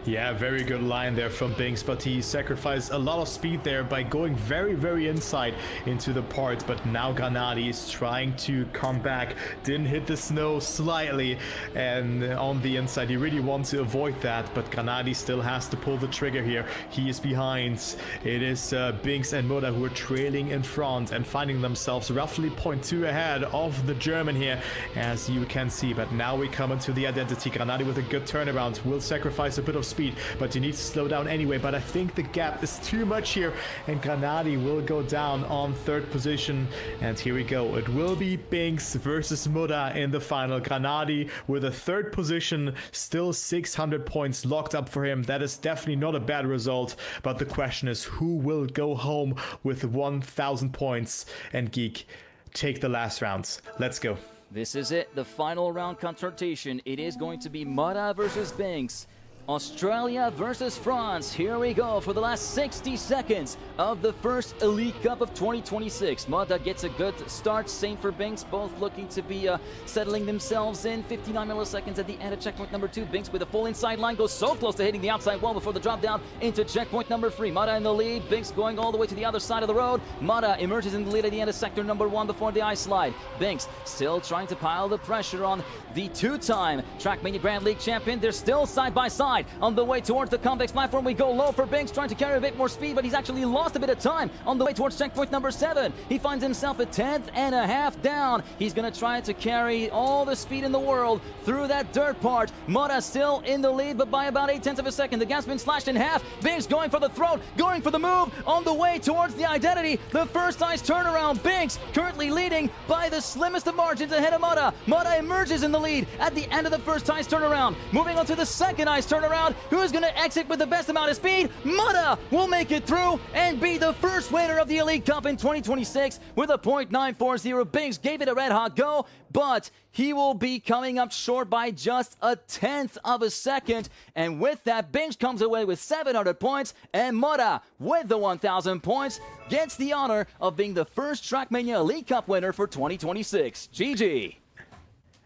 Yeah, very good line there from Binks, but he sacrificed a lot of speed there by going very, very inside into the part. But now Granadi is trying to come back. Didn't hit the snow slightly, and on the inside he really wants to avoid that, but Granadi still has to pull the trigger here. He is behind. It is Binks and Muda who are trailing in front and finding themselves roughly 0.2 ahead of the German here, as you can see. But now we come into the identity. Granadi with a good turnaround will sacrifice a bit of speed, but he needs to slow down anyway. But I think the gap is too much here, and Granadi will go down on 3rd position. And here we go. It will be Binks versus Muda in the final. Granadi with a 3rd position, still 600 points locked up for him. That is definitely not a bad result, but the question is, who will go home with 1,000 points? And Geek, take the last rounds. Let's go. This is it, the final round confrontation. It is going to be Muda versus Binks. Australia versus France. Here we go for the last 60 seconds of the first Elite Cup of 2026. Muda gets a good start, same for Binks, both looking to be settling themselves in. 59 milliseconds at the end of checkpoint number 2. Binks with a full inside line, goes so close to hitting the outside wall before the drop down into checkpoint number 3. Muda in the lead, Binks going all the way to the other side of the road. Muda emerges in the lead at the end of sector number 1 before the ice slide. Binks still trying to pile the pressure on the 2-time Trackmania Grand League champion. They're still side by side. side. On the way towards the convex platform, we go low for Binks, trying to carry a bit more speed, but he's actually lost a bit of time. On the way towards checkpoint number 7, he finds himself a 10th and a half down. He's going to try to carry all the speed in the world through that dirt part. Mota still in the lead, but by about 0.8 of a second. The gap's been slashed in half. Binks going for the throat, going for the move, on the way towards the identity. The first ice turnaround. Binks currently leading by the slimmest of margins ahead of Mota. Mota emerges in the lead at the end of the first ice turnaround. Moving on to the second ice turnaround. Who is going to exit with the best amount of speed? Mota will make it through and be the first winner of the Elite Cup in 2026 with a .940. Binks gave it a red hot go, but he will be coming up short by just a 1/10 of a second. And with that, Binks comes away with 700 points, and Mota, with the 1,000 points, gets the honor of being the first Trackmania Elite Cup winner for 2026. GG.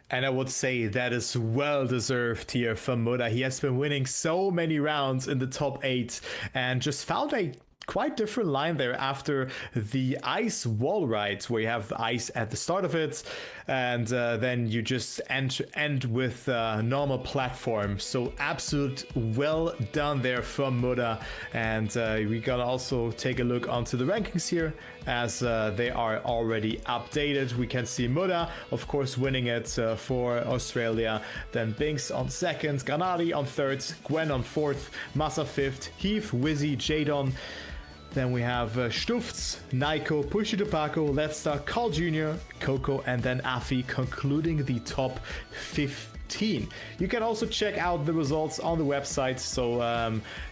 And I would say that is well-deserved here from Mota. He has been winning so many rounds in the top 8 and just found a quite different line there after the ice wall ride, where you have ice at the start of it, and then you just end with normal platform. So absolute well done there from Mota. And we're gonna also take a look onto the rankings here, as they are already updated. We can see Mota, of course, winning it for Australia. Then Binks on 2nd, Granadi on 3rd, Gwen on 4th, Massa 5th, Heath, Wizzy, Jadon. Then we have Stufts, Naiko, Pushy Tobacco, Let's Star, Carl Jr., Coco, and then Afi concluding the top 15. You can also check out the results on the website, so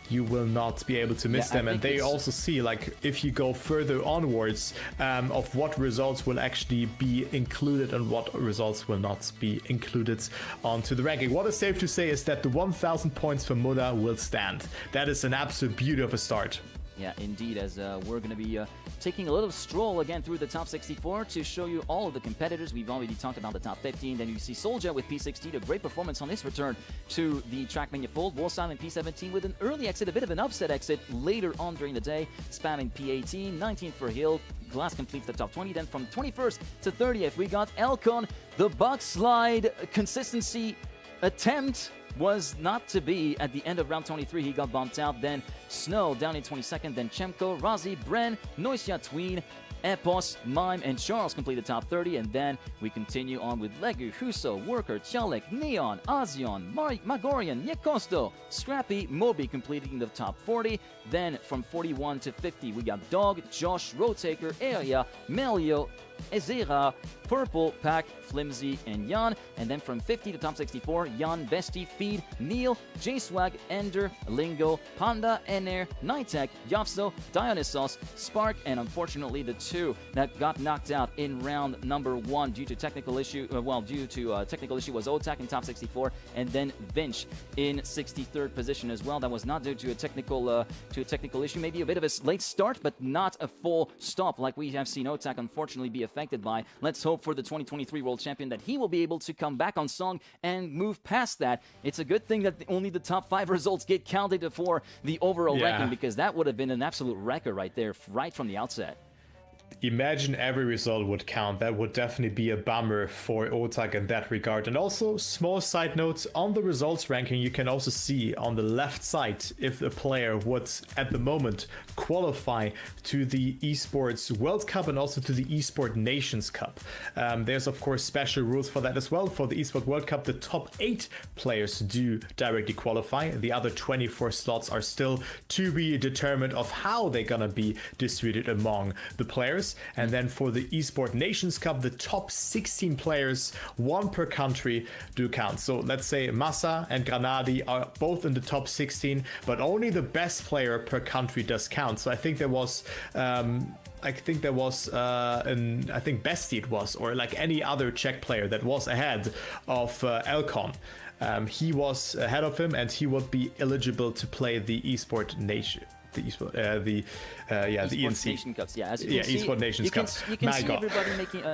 you will not be able to miss them. And they also see, like, if you go further onwards, of what results will actually be included and what results will not be included onto the ranking. What is safe to say is that the 1,000 points for Mota will stand. That is an absolute beauty of a start. Yeah, indeed, as we're going to be taking a little stroll again through the top 64 to show you all of the competitors. We've already talked about the top 15. Then you see Soldier with P16, a great performance on his return to the Trackmania fold. Wolfsilent P17 with an early exit, a bit of an upset exit later on during the day, spamming P18, 19th for Hill. Glass completes the top 20. Then from 21st to 30th, we got Elcon. The box slide consistency attempt was not to be. At the end of round 23, he got bumped out. Then Snow down in 22nd, then Chemko, Razi, Bren, Noisia, Tween, Epos, Mime, and Charles complete the top 30, and then we continue on with Legu, Huso, Worker, Chalik, Neon, Azion, Magorian, Yakosto, Scrappy, Moby completing the top 40. Then from 41 to 50, we got Dog, Josh, Roadtaker, Area, Melio, Ezera, Purple, Pack, Flimsy, and Jan. And then from 50 to top 64, Jan, Bestie, Feed, Neil, J-Swag, Ender, Lingo, Panda, Ener, Nitek, Yavso, Dionysos, Spark, and unfortunately the two that got knocked out in round number 1 due to technical issue. Technical issue was Otak in top 64, and then Vinch in 63rd position as well. That was not due to a technical issue. Maybe a bit of a late start, but not a full stop like we have seen Otak unfortunately be affected by. Let's hope for the 2023 World Champion that he will be able to come back on song and move past that. It's a good thing that only the top 5 results get counted for the overall ranking, because that would have been an absolute wrecker right there, right from the outset. Imagine every result would count. That would definitely be a bummer for Otak in that regard. And also, small side notes, on the results ranking, you can also see on the left side if a player would, at the moment, qualify to the Esports World Cup and also to the Esport Nations Cup. There's, of course, special rules for that as well. For the Esport World Cup, the top 8 players do directly qualify. The other 24 slots are still to be determined of how they're gonna be distributed among the players. And then for the Esport Nations Cup, the top 16 players, 1 per country, do count. So let's say Massa and Granadi are both in the top 16, but only the best player per country does count. So I think there was Bestie it was, or like any other Czech player that was ahead of Elcon. He was ahead of him, and he would be eligible to play the Esport Nation. The Esport, the ENC Nation Cups. Yeah, as you can see, Esport Nations Cup. You can see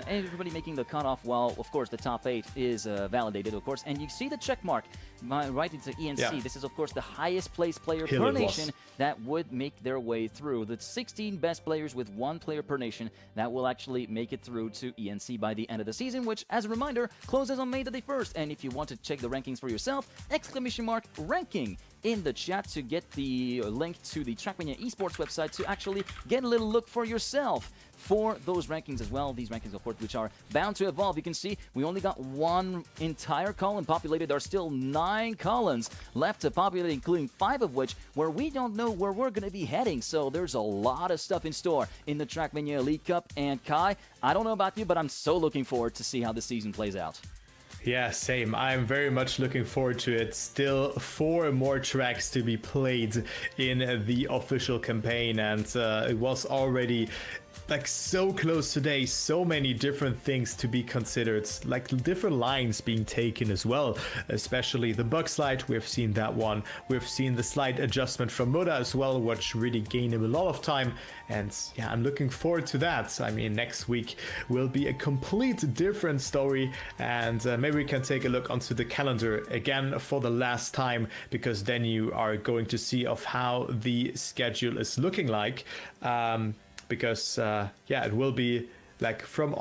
everybody making the cutoff. While of course the top 8 is validated, of course, and you see the check mark right into ENC. Yeah. This is of course the highest placed player per nation that would make their way through. The 16 best players with 1 player per nation that will actually make it through to ENC by the end of the season, which, as a reminder, closes on May the 1st. And if you want to check the rankings for yourself, !ranking in the chat to get the link to the Trackmania esports website to actually get a little look for yourself for those rankings as well. These rankings, of course, which are bound to evolve. You can see we only got one entire column populated. There are still 9 columns left to populate, including 5 of which where we don't know where we're going to be heading. So there's a lot of stuff in store in the Trackmania Elite Cup. And Kai, I don't know about you, but I'm so looking forward to see how the season plays out. Yeah, same. I'm very much looking forward to it. Still 4 more tracks to be played in the official campaign, and it was already like so close today. So many different things to be considered, like different lines being taken as well, especially the bug slide. We've seen that one. We've seen the slight adjustment from Muda as well, which really gained him a lot of time. And yeah, I'm looking forward to that. I mean, next week will be a complete different story, and maybe we can take a look onto the calendar again for the last time, because then you are going to see of how the schedule is looking like. Because yeah, it will be like from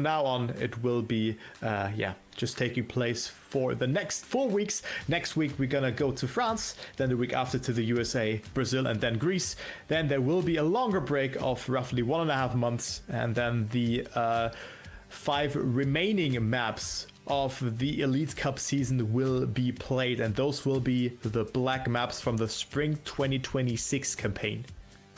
now on, it will be yeah, just taking place for the next 4 weeks. Next week we're gonna go to France, then the week after to the USA, Brazil, and then Greece. Then there will be a longer break of roughly 1.5 months, and then the 5 remaining maps of the Elite Cup season will be played, and those will be the black maps from the Spring 2026 campaign.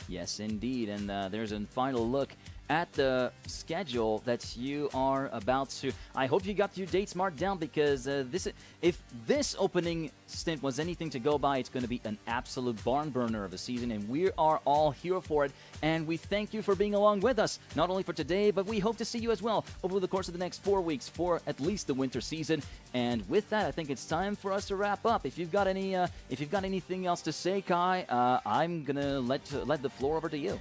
Yes, indeed, and there's a final look at the schedule that you are about to... I hope you got your dates marked down, because if this opening stint was anything to go by, it's going to be an absolute barn burner of a season, and we are all here for it, and we thank you for being along with us, not only for today, but we hope to see you as well over the course of the next 4 weeks for at least the winter season. And with that, I think it's time for us to wrap up. If you've got anything else to say, Kai, I'm gonna let the floor over to you.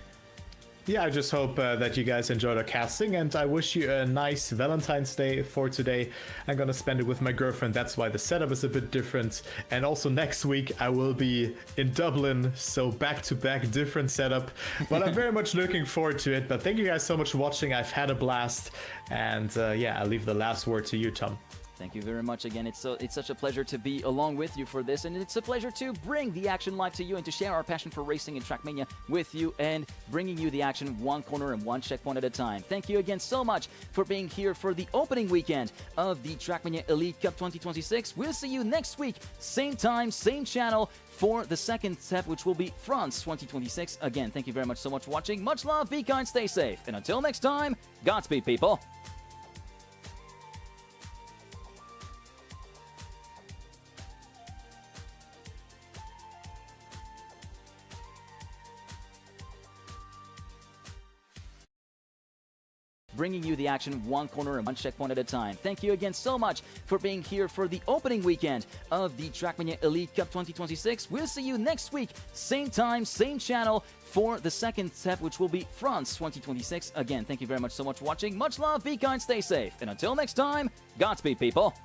Yeah, I just hope that you guys enjoyed our casting, and I wish you a nice Valentine's Day for today. I'm gonna spend it with my girlfriend, that's why the setup is a bit different. And also next week I will be in Dublin, so back-to-back different setup. But I'm very much looking forward to it. But thank you guys so much for watching. I've had a blast, and yeah, I'll leave the last word to you, Tom. Thank you very much again. It's such a pleasure to be along with you for this, and it's a pleasure to bring the action live to you and to share our passion for racing and Trackmania with you, and bringing you the action one corner and one checkpoint at a time. Thank you again so much for being here for the opening weekend of the Trackmania Elite Cup 2026. We'll see you next week, same time, same channel, for the second step, which will be France 2026. Again, thank you very much so much for watching. Much love, be kind, stay safe, and until next time, Godspeed, people. Bringing you the action one corner and one checkpoint at a time. Thank you again so much for being here for the opening weekend of the Trackmania Elite Cup 2026. We'll see you next week, same time, same channel, for the second step, which will be France 2026. Again, thank you very much so much for watching. Much love, be kind, stay safe, and until next time, Godspeed, people.